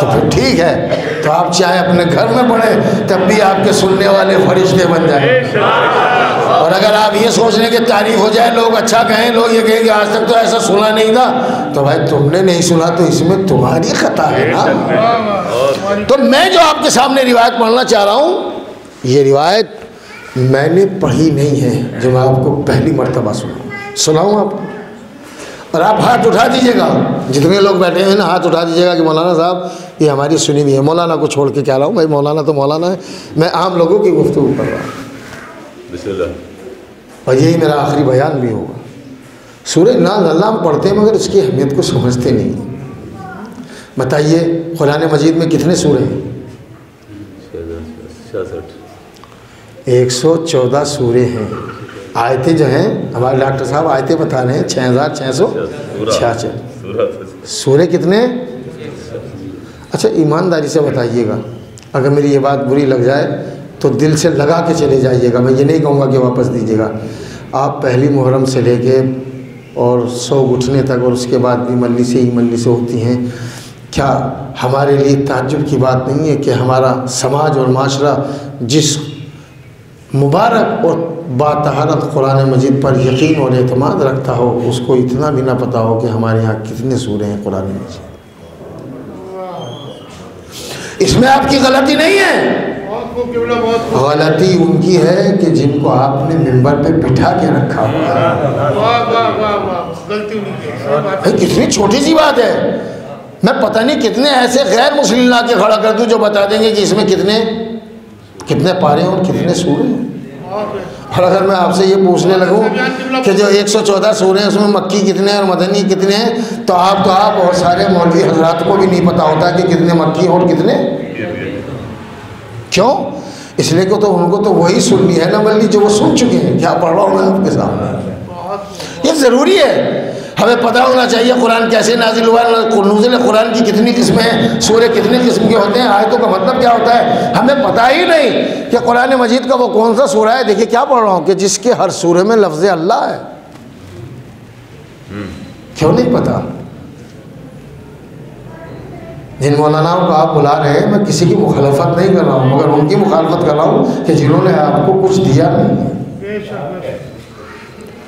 تو پھر ٹھیک ہے. تو آپ چاہے اپنے گھر میں پڑھیں تب بھی آپ کے سننے والے فرشتے بن جائیں. اور اگر آپ یہ سوچ لیں کہ تعریف ہو جائے، لوگ اچھا کہیں، لوگ یہ کہیں کہ آج تک تو ایسا سنا نہیں تھا، تو بھائی تم نے نہیں سنا تو اس میں تمہاری خطا ہے نا. تو میں جو آپ کے سامنے روایت پڑھنا چاہ رہا ہوں یہ روایت میں نے پڑھی نہیں ہے، جو میں آپ کو پہلی مرتبہ سناؤں آپ کو. اور آپ ہاتھ اٹھا دیجیے گا، جتنے لوگ بیٹھے ہیں نا ہاتھ اٹھا دیجیے گا کہ مولانا صاحب یہ ہماری سنی ہوئی ہے. مولانا کو چھوڑ کے کہہ رہا ہوں بھائی، مولانا تو مولانا ہے، میں عام لوگوں کی گفتگو کر رہا ہوں. بسم اللہ. اور یہی میرا آخری بیان بھی ہوگا. سورہ ناز اللہ ہم پڑھتے ہیں مگر اس کی اہمیت کو سمجھتے نہیں. بتائیے قرآن مجید میں کتنے سورے ہیں؟ 114 سورے ہیں. آیتیں جو ہیں ہمارے ڈاکٹر صاحب آیتیں بتا رہے ہیں 6666. سورے کتنے؟ اچھا ایمانداری سے بتائیے گا، اگر میری یہ بات بری لگ جائے تو دل سے لگا کے چلے جائیے گا. میں یہ نہیں کہوں گا کہ واپس دیجیے گا. آپ پہلی محرم سے لے کے اور 100 گھٹنے تک اور اس کے بعد بھی مجلسیں ہی مجلسیں ہوتی ہیں. کیا ہمارے لیے تعجب کی بات نہیں ہے کہ ہمارا سماج اور معاشرہ جس مبارک اور باطہارت قرآن مجید پر یقین اور اعتماد رکھتا ہو اس کو اتنا بھی نہ پتہ ہو کہ ہمارے یہاں کتنے سورے ہیں قرآن مجید. اس میں آپ کی غلطی نہیں ہے. غلطی ان کی ہے کہ جن کو آپ نے ممبر پہ بٹھا کے رکھا ہوا ہے. کتنی چھوٹی سی بات ہے. میں پتہ نہیں کتنے ایسے غیر مسلم لا کے کھڑا کر دوں جو بتا دیں گے کہ اس میں کتنے پارے ہیں اور کتنے سورے ہیں. اور اگر میں آپ سے یہ پوچھنے لگوں کہ جو 114 سورے ہیں اس میں مکی کتنے ہیں اور مدنی کتنے ہیں تو آپ اور سارے مولوی حضرات کو بھی نہیں پتہ ہوتا کہ کتنے مکی اور کتنے. کیوں؟ اس لیے کہ تو ان کو تو وہی سننی ہے نا ملی جو وہ سن چکے ہیں. کیا پڑھ رہا ہوں میں آپ کے سامنے. یہ ضروری ہے. ہمیں پتہ ہونا چاہیے قرآن کیسے نازل ہوا ہے, نزول قرآن کی کتنی قسمیں ہیں, سورے کتنے قسم کے ہوتے ہیں, آیتوں کا مطلب کیا ہوتا ہے. ہمیں پتہ ہی نہیں کہ قرآن مجید کا وہ کون سا سورہ ہے. دیکھیے کیا پڑھ رہا ہوں کہ جس کے ہر سورے میں لفظ اللہ ہے. کیوں نہیں پتہ؟ جن مولانا کو آپ بلا رہے ہیں میں کسی کی مخالفت نہیں کر رہا ہوں مگر ان کی مخالفت کر رہا ہوں کہ جنہوں نے آپ کو کچھ دیا نہیں.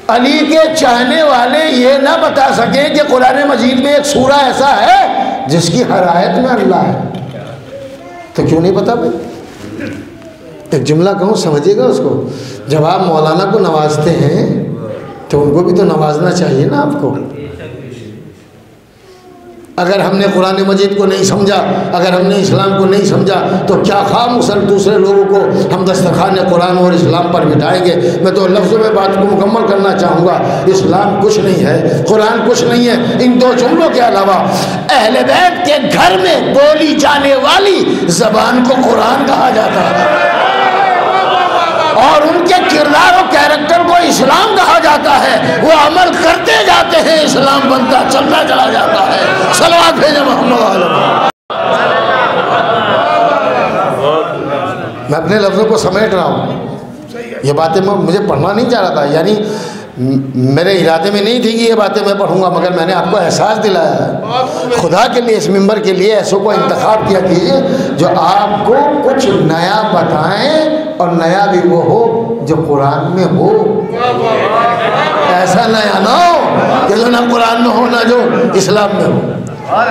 علی کے چاہنے والے یہ نہ بتا سکیں کہ قرآن مجید میں ایک سورہ ایسا ہے جس کی ہر آیت میں اللہ ہے. تو کیوں نہیں پتا بھائی؟ ایک جملہ کہوں سمجھیے گا اس کو. جب آپ مولانا کو نوازتے ہیں تو ان کو بھی تو نوازنا چاہیے نا آپ کو. اگر ہم نے قرآن مجید کو نہیں سمجھا, اگر ہم نے اسلام کو نہیں سمجھا تو کیا خام دوسرے لوگوں کو ہم دسترخوان قرآن اور اسلام پر بٹھائیں گے. میں تو لفظوں میں بات کو مکمل کرنا چاہوں گا. اسلام کچھ نہیں ہے, قرآن کچھ نہیں ہے. ان 2 جملوں کے علاوہ اہل بیت کے گھر میں بولی جانے والی زبان کو قرآن کہا جاتا ہے اور ان کے کردار و کیریکٹر کو اسلام کہا جاتا ہے. وہ عمل کرتے جاتے ہیں, اسلام بنتا چلتا چلا جاتا ہے. صلوات بھیجیں محمد علیہ. میں اپنے لفظوں کو سمیٹ رہا ہوں. یہ باتیں مجھے پڑھنا نہیں چاہ رہا تھا, یعنی میرے ارادے میں نہیں تھی کہ یہ باتیں میں پڑھوں گا, مگر میں نے آپ کو احساس دلایا ہے. خدا کے لیے اس ممبر کے لیے ایسوں کو انتخاب کیا کیجیے جو آپ کو کچھ نیا بتائیں اور نیا بھی وہ ہو جو قرآن میں ہو. ایسا نیا نہ ہو کہ جو نہ قرآن میں ہو نہ جو اسلام میں ہو.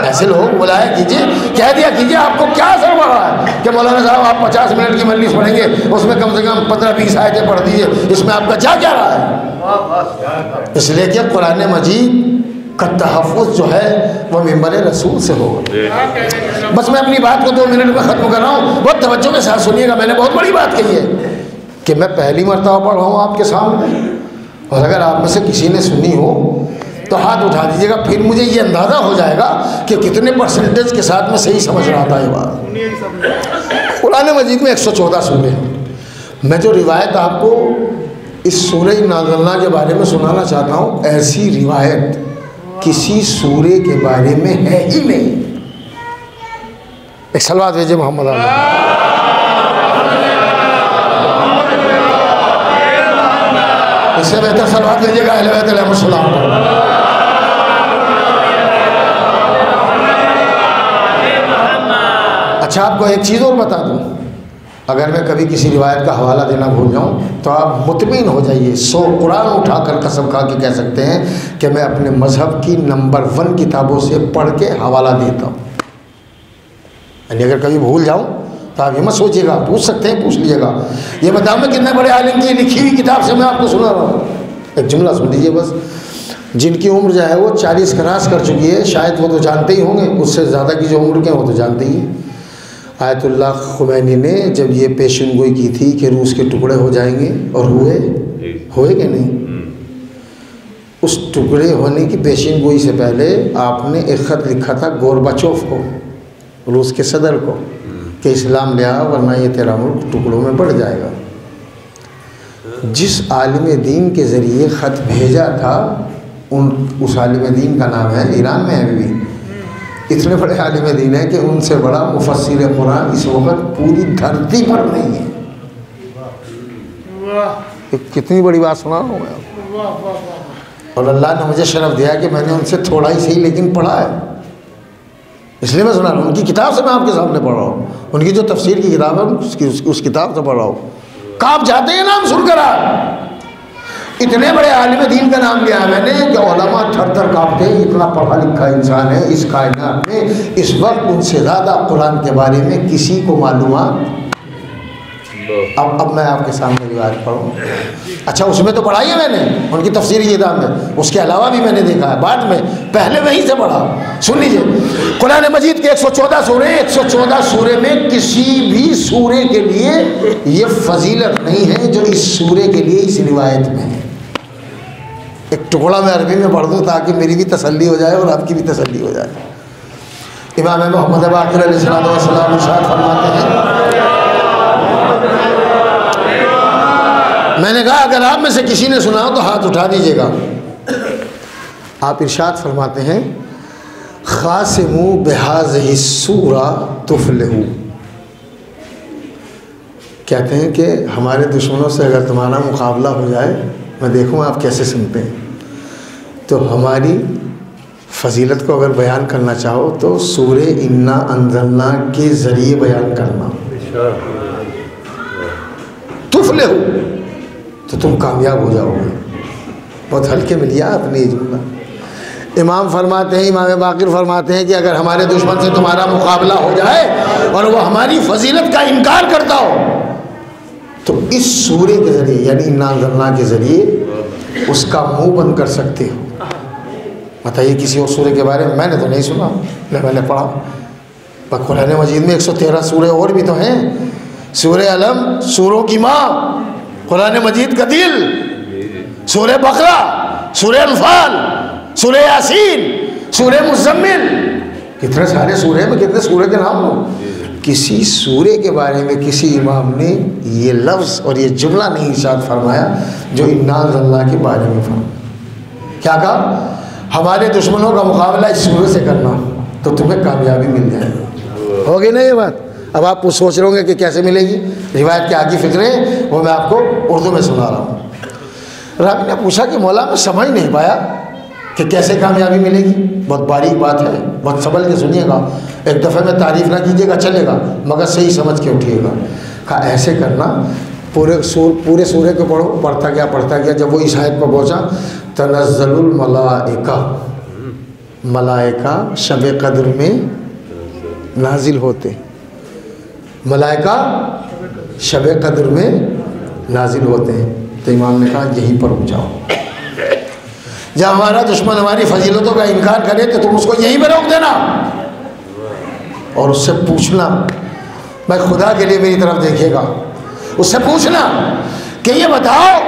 ایسے لوگ بلایا کیجیے, کہہ دیا کیجیے آپ کو کیا اثر پڑ رہا ہے کہ مولانا صاحب آپ 50 منٹ کی مجلس پڑھیں گے, اس میں کم سے کم 15-20 آیتیں پڑھ دیجیے, اس میں آپ کا کیا رہا ہے. اس لیے کہ قرآن مجید کا تحفظ جو ہے وہ ممبر رسول سے ہوگا. بس میں اپنی بات کو 2 منٹ میں ختم کر رہا ہوں, بہت توجہ کے ساتھ سنیے گا. میں نے بہت بڑی بات کہی ہے کہ میں پہلی مرتبہ پڑھ رہا ہوں آپ کے سامنے, اور اگر آپ میں سے کسی نے سنی ہو تو ہاتھ اٹھا دیجیے گا. پھر مجھے یہ اندازہ ہو جائے گا کہ کتنے پرسنٹیج کے ساتھ میں صحیح سمجھ رہا تھا یہ بات. قرآن مجید میں 114 سورے ہیں. میں جو روایت آپ کو اس سورہ نازلہ کے بارے میں سنانا چاہتا ہوں, ایسی روایت کسی سورے کے بارے میں ہے ہی نہیں. ایک صلوات بھیجئے محمد علیہ. اس سے بہتر صلوات بھیجئے گا اہل بیت علیہ السلام پر. اچھا آپ کو ایک چیز اور بتا دوں, اگر میں کبھی کسی روایت کا حوالہ دینا بھول جاؤں تو آپ مطمئن ہو جائیے, 100 قرآن اٹھا کر قسم کھا کے کہہ سکتے ہیں کہ میں اپنے مذہب کی نمبر 1 کتابوں سے پڑھ کے حوالہ دیتا ہوں. یعنی اگر کبھی بھول جاؤں تو آپ یہ مت سوچیے گا, پوچھ سکتے ہیں, پوچھ لیجیے گا. یہ بتاؤں میں کتنے بڑے عالم کی لکھی ہوئی کتاب سے میں آپ کو سنا رہا ہوں. ایک جملہ سن لیجیے بس. جن کی عمر جو ہے وہ 40 کراس کر چکی ہے, شاید وہ تو جانتے ہی ہوں گے, اس سے زیادہ کی جو عمر کے ہیں وہ تو جانتے ہی ہیں. آیت اللہ خمینی نے جب یہ پیشن گوئی کی تھی کہ روس کے ٹکڑے ہو جائیں گے, اور ہوئے کہ نہیں, اس ٹکڑے ہونے کی پیشن گوئی سے پہلے آپ نے ایک خط لکھا تھا گورباچوف کو, روس کے صدر کو, کہ اسلام لے آ ورنہ یہ تیرا ملک ٹکڑوں میں بڑھ جائے گا. جس عالم دین کے ذریعے خط بھیجا تھا اس عالم دین کا نام ہے, ایران میں ابھی بھی اتنے بڑے عالم دین ہیں کہ ان سے بڑا مفسر قرآن اس وقت پوری دھرتی پر نہیں ہے. کتنی بڑی بات سنا رہا ہوں میں آپ، اور اللہ نے مجھے شرف دیا کہ میں نے ان سے تھوڑا ہی صحیح لیکن پڑھا ہے، اس لیے میں سنا رہا ہوں۔ ان کی کتاب سے میں آپ کے سامنے پڑھ رہا ہوں، ان کی جو تفسیر کی کتاب ہے اس کتاب سے پڑھ رہا ہوں۔ کانپ جاتے ہیں نام سن کر آپ، اتنے بڑے عالم دین کا نام لیا ہے میں نے کہ علماء تھر تھر کانپتے ہیں، اتنا پڑھا لکھا انسان ہے اس کائنات میں، اس وقت ان سے زیادہ قرآن کے بارے میں کسی کو معلومات۔ اب میں آپ کے سامنے روایت پڑھوں، اچھا اس میں تو پڑھائی ہے میں نے، ان کی تفسیر کی کتاب میں، اس کے علاوہ بھی میں نے دیکھا ہے بعد میں، پہلے وہیں سے پڑھا۔ سن لیجئے، قرآن مجید کے 114 سورے، 114 سورے میں کسی بھی سورے کے لیے یہ فضیلت نہیں ہے جو اس سورے کے لیے اس روایت میں ہے۔ ایک ٹکڑا میں عربی میں پڑھ دوں تاکہ میری بھی تسلی ہو جائے اور آپ کی بھی تسلی ہو جائے۔ امام محمد باقر علیہ السلام ارشاد فرماتے ہیں، میں نے کہا اگر آپ میں سے کسی نے سنا ہو تو ہاتھ اٹھا دیجئے گا۔ آپ ارشاد فرماتے ہیں، خاصموا بہذہ السورہ تفلحوا، کہتے ہیں کہ ہمارے دشمنوں سے اگر تمہارا مقابلہ ہو جائے، میں دیکھوں آپ کیسے سنتے ہیں، تو ہماری فضیلت کو اگر بیان کرنا چاہو تو سورہ انا انزلنا کے ذریعے بیان کرنا، تفلحوا، تو تم کامیاب ہو جاؤ گے۔ بہت ہلکے میں لیا آپ نے یہ جملہ۔ امام فرماتے ہیں، امام باقر فرماتے ہیں کہ اگر ہمارے دشمن سے تمہارا مقابلہ ہو جائے اور وہ ہماری فضیلت کا انکار کرتا ہو تو اس سورے کے ذریعے یعنی انا انزلنا کے ذریعے اس کا منہ بند کر سکتے ہو۔ بتائیے کسی اور سورے کے بارے میں نے تو نہیں سنا، میں نے پڑھا، پر قرآن مجید میں 113 سورے اور بھی تو ہیں۔ سورہ علم سوروں کی ماں، قرآن مجید کا دل، سورہ بقرہ، سورہ انفال، سورہ یاسین، سورہ مزمل، کتنے سارے سورے میں کتنے سورے کے نام ہو، کسی سورے کے بارے میں کسی امام نے یہ لفظ اور یہ جملہ نہیں ارشاد فرمایا جو انا انزلنا کے بارے میں فرمایا۔ کیا کہا؟ ہمارے دشمنوں کا مقابلہ اس سورے سے کرنا تو تمہیں کامیابی مل جائے گی۔ ہوگی نا یہ بات؟ اب آپ سوچ رہے ہوں گے کہ کیسے ملے گی، روایت کے آگے فکریں وہ میں آپ کو اردو میں سنا رہا ہوں۔ راوی نے پوچھا کہ مولا میں سمجھ نہیں پایا کہ کیسے کامیابی ملے گی، بہت باریک بات ہے، بہت سنبھل کے سنیے گا، ایک دفعہ میں تعریف نہ کیجیے گا چلے گا، مگر صحیح سمجھ کے اٹھیے گا۔ کہا ایسے کرنا، پورے سورے کو پڑھو، پڑھتا گیا، جب وہ اس آیت پر پہنچا، تنزل الملائکہ، ملائکہ شب قدر میں نازل ہوتے، ملائکہ شب قدر میں نازل ہوتے ہیں۔ تو امام نے کہا یہیں پر رک جاؤ، جب ہمارا دشمن ہماری فضیلتوں کا انکار کرے تو تم اس کو یہیں پہ روک دینا اور اس سے پوچھنا، میں خدا کے لیے میری طرف دیکھیے گا، اس سے پوچھنا کہ یہ بتاؤ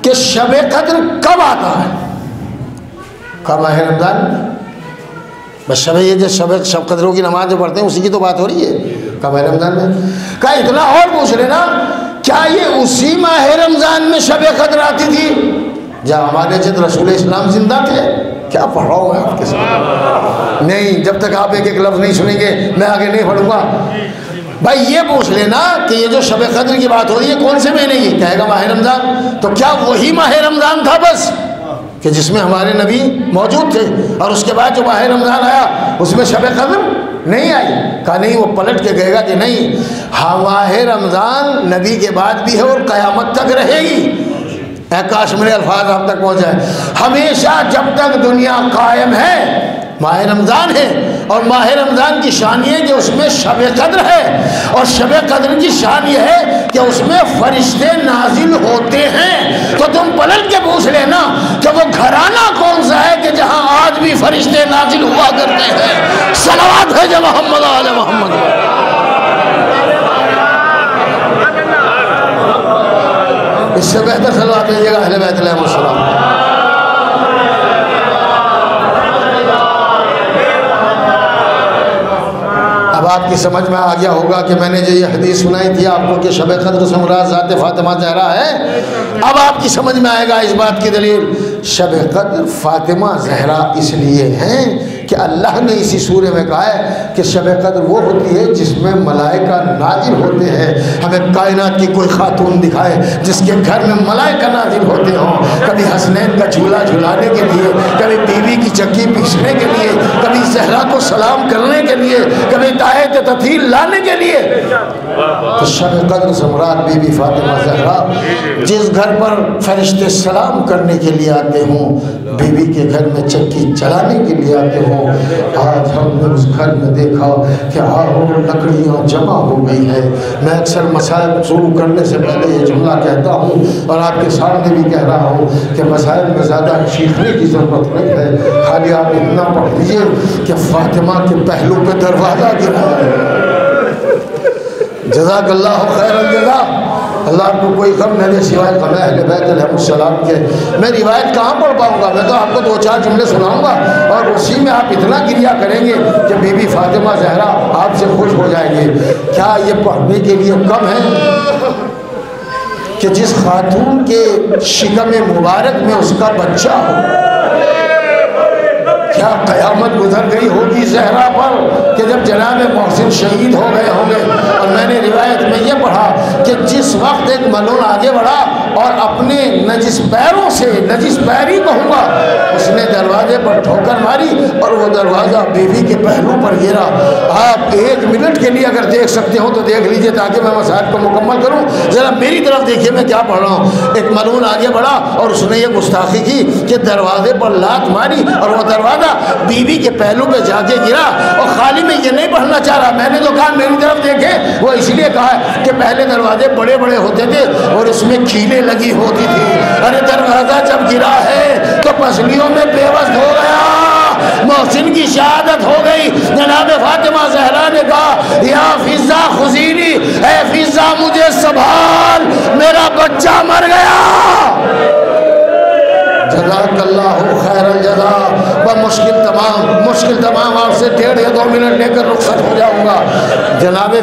کہ شب قدر کب آتا ہے؟ کب ماہ رمضان؟ بس شب قدروں کی نماز جو پڑھتے ہیں اسی کی تو بات ہو رہی ہے، کب ماہ رمضان میں؟ کہا اتنا اور پوچھ لینا، کیا یہ اسی ماہ رمضان میں شب قدر آتی تھی جب ہمارے جد رسول اسلام زندہ تھے؟ کیا پڑھ رہا ہوں میں آپ کے ساتھ؟ نہیں، جب تک آپ ایک ایک لفظ نہیں سنیں گے میں آگے نہیں پڑھوں گا۔ بھائی یہ پوچھ لینا کہ یہ جو شب قدر کی بات ہو رہی ہے کون سے مہینے کی؟ کہے گا ماہ رمضان، تو کیا وہی ماہ رمضان تھا بس کہ جس میں ہمارے نبی موجود تھے اور اس کے بعد جو ماہ رمضان آیا اس میں شب قدر نہیں آئی؟ کہا نہیں، وہ پلٹ کے کہے گا کہ نہیں، ہاں ماہ رمضان نبی کے بعد بھی ہے اور قیامت تک رہے گی۔ اے کاش میرے الفاظ آپ تک پہنچ جائیں، ہمیشہ جب تک دنیا قائم ہے ماہ رمضان ہے، اور ماہ رمضان کی شان یہ ہے کہ اس میں شب قدر ہے، اور شب قدر کی شان یہ ہے کہ اس میں فرشتے نازل ہوتے ہیں۔ تو تم پلٹ کے پوچھ لینا کہ وہ گھرانہ کون سا ہے کہ جہاں آج بھی فرشتے نازل ہوا کرتے ہیں۔ صلوات ہے جو محمد آل محمد۔ اس سے بہتر صلوات دیجیے گا اہل بیت علیہ السلام۔ اب آپ کی سمجھ میں آ گیا ہوگا کہ میں نے جو یہ حدیث سنائی تھی آپ کو کہ شب قدر سے مراد ذات فاطمہ زہرا ہے، اب آپ کی سمجھ میں آئے گا اس بات کی دلیل۔ شب قدر فاطمہ زہرا اس لیے ہیں کہ اللہ نے اسی سورے میں کہا ہے کہ شب قدر وہ ہوتی ہے جس میں ملائکہ نازل ہوتے ہیں. ہمیں کائنات کی کوئی خاتون دکھائے جس کے گھر میں ملائکہ نازل ہوتے ہوں, کبھی حسنین کا جھولا جھلانے کے لیے, کبھی بیوی کی چکی پیسنے کے لیے, کبھی زہرا کو سلام کرنے کے لیے, کبھی دعوت تطہیر لانے کے لیے. تو شب قدر سے مراد بی بی فاطمہ زہرا, جس گھر پر فرشتے سلام کرنے کے لیے آتے ہوں, بیوی کے گھر میں چکی چلانے کے لیے آتے ہوں. آج ہم نے اس گھر میں دیکھا کہ آہو لکڑیاں جمع ہو گئی ہے. میں اکثر مسائل شروع کرنے سے پہلے یہ جملہ کہتا ہوں اور آپ کے سامنے بھی کہہ رہا ہوں کہ مسائل میں زیادہ چیخنے کی ضرورت نہیں ہے, خالی آپ اتنا پڑھ لیجیے کہ فاطمہ کے پہلو پہ دروازہ گرا ہے. جزاک اللہ خیر الجزا. اللہ آپ کو کوئی غم نہ دے سوائے غم اہل بیت علیہ السلام کے. میں روایت کہاں پڑھ پاؤں گا؟ میں تو آپ کو 2-4 جملے سناؤں گا اور اسی میں آپ اتنا گریہ کریں گے کہ بی بی فاطمہ زہرا آپ سے خوش ہو جائیں گے. کیا یہ پڑھنے کے لیے کم ہے کہ جس خاتون کے شکم مبارک میں اس کا بچہ ہو؟ کیا قیامت گزر گئی ہوگی زہرا پر کہ جب جناب محسن شہید ہو گئے ہوں گے. اور میں نے روایت میں یہ پڑھا کہ جس وقت ایک ملون آگے بڑھا اور اپنے نجس پیروں سے, نجس پیری کہوں گا, اس نے دروازے پر ٹھوکر ماری اور وہ دروازہ بیوی کے پہلو پر گرا. آپ 1 منٹ کے لیے اگر دیکھ سکتے ہو تو دیکھ لیجئے تاکہ میں مسائل کو مکمل کروں. ذرا میری طرف دیکھیے میں کیا پڑھ رہا ہوں. ایک ملون آگے بڑھا اور اس نے یہ گستاخی کی کہ دروازے پر لات ماری اور وہ دروازہ بیوی کے پہلو پہ جا کے گرا. اور خالی میں یہ نہیں پڑھنا چاہ رہا, میں نے تو کہا میری طرف دیکھے. وہ اس لیے کہا ہے کہ پہلے دروازے بڑے بڑے ہوتے تھے اور اس میں کھیلیں لگی ہوتی تھی. ارے دروازہ جب گرا ہے تو پسلیوں میں پیوست ہو گیا, محسن کی شہادت ہو گئی. جناب فاطمہ زہرا نے کہا یا فضا خزینی, اے فضا مجھے سنبھال, میرا بچہ مر گیا. جزاک اللہ خیر الجزا. مشکل تمام آپ سے 1.5 یا 2 منٹ لے کر رخصت ہو جاؤں گا. جناب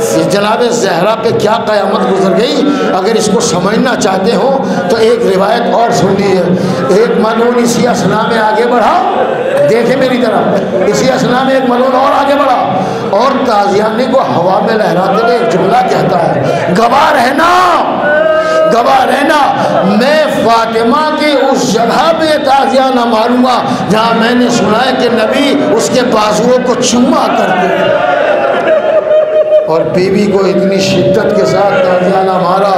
زہرا پہ کیا قیامت گزر گئی. اگر اس کو سمجھنا چاہتے ہو تو ایک روایت اور سن لیجیے. ایک ملون اسی اسنا میں آگے بڑھا, دیکھیں میری طرف, اسی اسنا میں ایک ملون اور آگے بڑھا اور تازیانے کو ہوا میں لہراتے ہوئے ایک جملہ کہتا ہے, گواہ رہنا, گواہ رہنا, میں فاطمہ کے اس جگہ پہ تازیانہ ماروں گا جہاں میں نے سنا ہے کہ نبی اس کے بازوؤں کو چوما کرتے ہیں. اور بیوی کو اتنی شدت کے ساتھ تازیانہ مارا.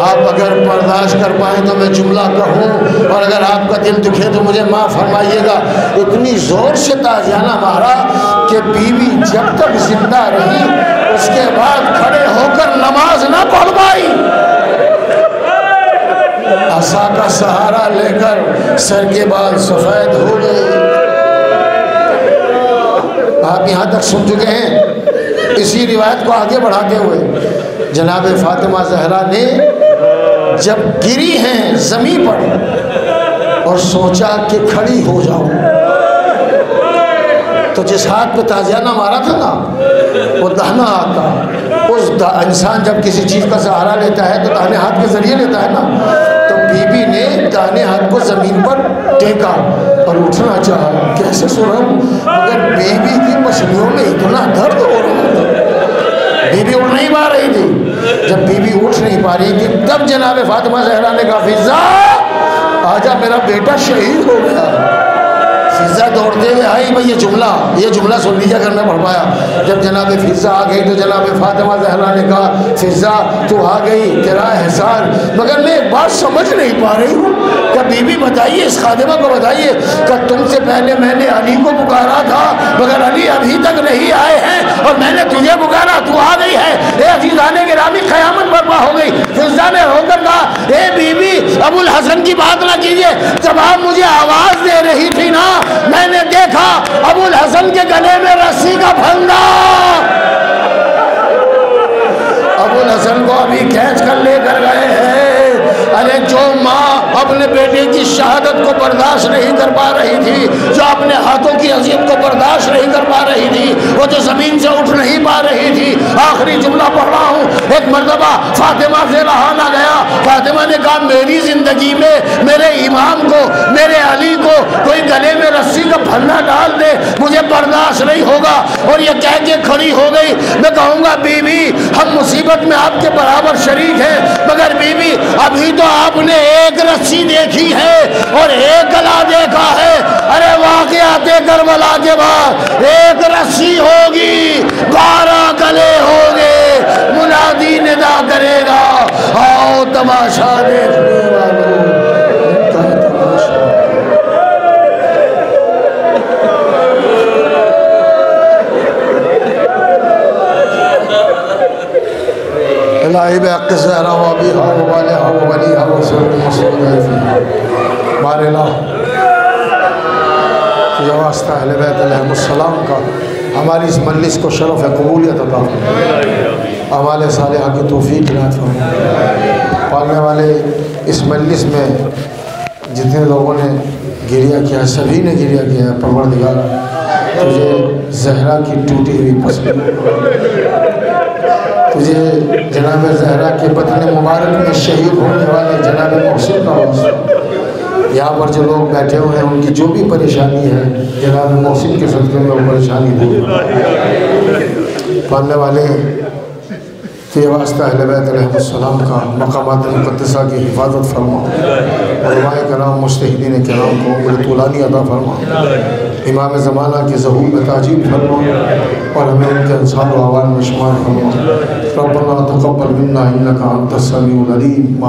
آپ اگر برداشت کر پائیں تو میں جملہ کہوں, اور اگر آپ کا دل دکھے تو مجھے معاف فرمائیے گا. اتنی زور سے تازیانہ مارا کہ بیوی جب تک زندہ رہی اس کے بعد کھڑے ہو کر نماز نہ پڑھ پائی. عصا کا سہارا لے کر سر کے بال سفید ہو گئے. آپ یہاں تک سن چکے ہیں. اسی روایت کو آگے بڑھاتے ہوئے جناب فاطمہ زہرا نے جب گری ہیں زمین پر اور سوچا کہ کھڑی ہو جاؤں, تو جس ہاتھ پہ تازیانہ مارا تھا نا وہ دہنا ہاتھ تھا. اس انسان جب کسی چیز کا سہارا لیتا ہے تو دہنے ہاتھ کے ذریعے لیتا ہے نا. تو بی بی نے دہنے ہاتھ کو زمین پر ٹیکا اور اٹھنا چاہا. کیسے سو رہا ہوں, مگر بی بی کی پسلیوں میں اتنا درد ہو رہا تھا, بی بی اٹھ نہیں پا رہی تھی. جب بی بی اٹھ نہیں پا رہی تھی تب جناب فاطمہ زہرا نے کہا فضا آجا, میرا بیٹا شہید ہو گیا. فضا دوڑتے ہوئے آئی. بھائی یہ جملہ سن لیجیے اگر میں پڑھ پایا. جب جناب فضا آ گئی تو جناب فاطمہ زہرا نے کہا فضا تو آ گئی, تیرا احسان, مگر میں ایک بات سمجھ نہیں پا رہی ہوں. کہ بی بی بتائیے, اس خادمہ کو بتائیے کہ تم سے پہلے میں نے علی کو پکارا تھا مگر علی ابھی تک نہیں آئے ہیں, اور میں نے تجھے پکارا تو آ گئی ہے. اے عزیزان گرامی قیامت برپا ہو گئی. فضا نے رو کر کہا اے بی بی ابو الحسن کی بات نہ کیجیے. جب آپ مجھے آواز دے رہی تھی نا میں نے دیکھا ابو الحسن کے گلے میں رسی کا پھندا. ابو الحسن کو ابھی کھینچ کر لے کر گئے ہیں. ارے جو ماں اپنے بیٹے کی شہادت کو برداشت نہیں کر پا رہی تھی, جو اپنے ہاتھوں کی اذیت کو برداشت نہیں کر پا رہی تھی, وہ جو زمین سے اٹھ نہیں پا رہی تھی. آخری جملہ پڑھ رہا ہوں. ایک مرتبہ فاطمہ سے رہا نہ گیا. فاطمہ نے کہا میری زندگی میں میرے امام کو, میرے علی کو کوئی گلے میں رسی کسی کا بھرنا ڈال دے مجھے برداشت نہیں ہوگا. اور یہ کہہ کے کھڑی ہو گئی. میں کہوں گا بی بی ہم مصیبت میں آپ کے برابر شریک ہیں مگر بی بی ابھی تو آپ نے ایک رسی دیکھی ہے اور ایک گلا دیکھا ہے. ارے واقعات کربلا کے بعد ایک رسی ہوگی 12 گلے ہوں گے. منادی ندا کرے گا آؤ تماشا دیکھنے والوں کا تماشا. الہی بحق زہرہ و ابیہا و بالہا و بنیہا و سرد مسعود فیہا بارلہ یہ واسطہ اہل بیت علیہ السلام کا ہماری اس مجلس کو شرف قبولیت عطا فرمائے. اعمال صالحہ کی توفیق عنایت فرمائے. پالنے والے اس مجلس میں جتنے لوگوں نے گریہ کیا ہے سبھی نے گریہ کیا ہے. پروردگار تجھے زہرا کی ٹوٹی ہوئی پسند, تجھے جناب زہرا کے بطن مبارک میں شہید ہونے والے جناب محسن کا واسطہ. یہاں پر جو لوگ بیٹھے ہوئے ہیں ان کی جو بھی پریشانی ہے جناب محسن کے صدقے میں وہ پریشانی دور. پالنے والے تو یہ واسطہ اہل بیت علیہ السلام کا مقامات مقدسہ کی حفاظت فرما. علماء کرام مجتہدین کرام کو عمر طولانی عطا فرما. امام زمانہ کے ظہور میں تاجیل فرما اور ہمیں ان کے انصار و عوان میں شمار فرما. ربنا تقبل منا انکا انت السمیع العلیم.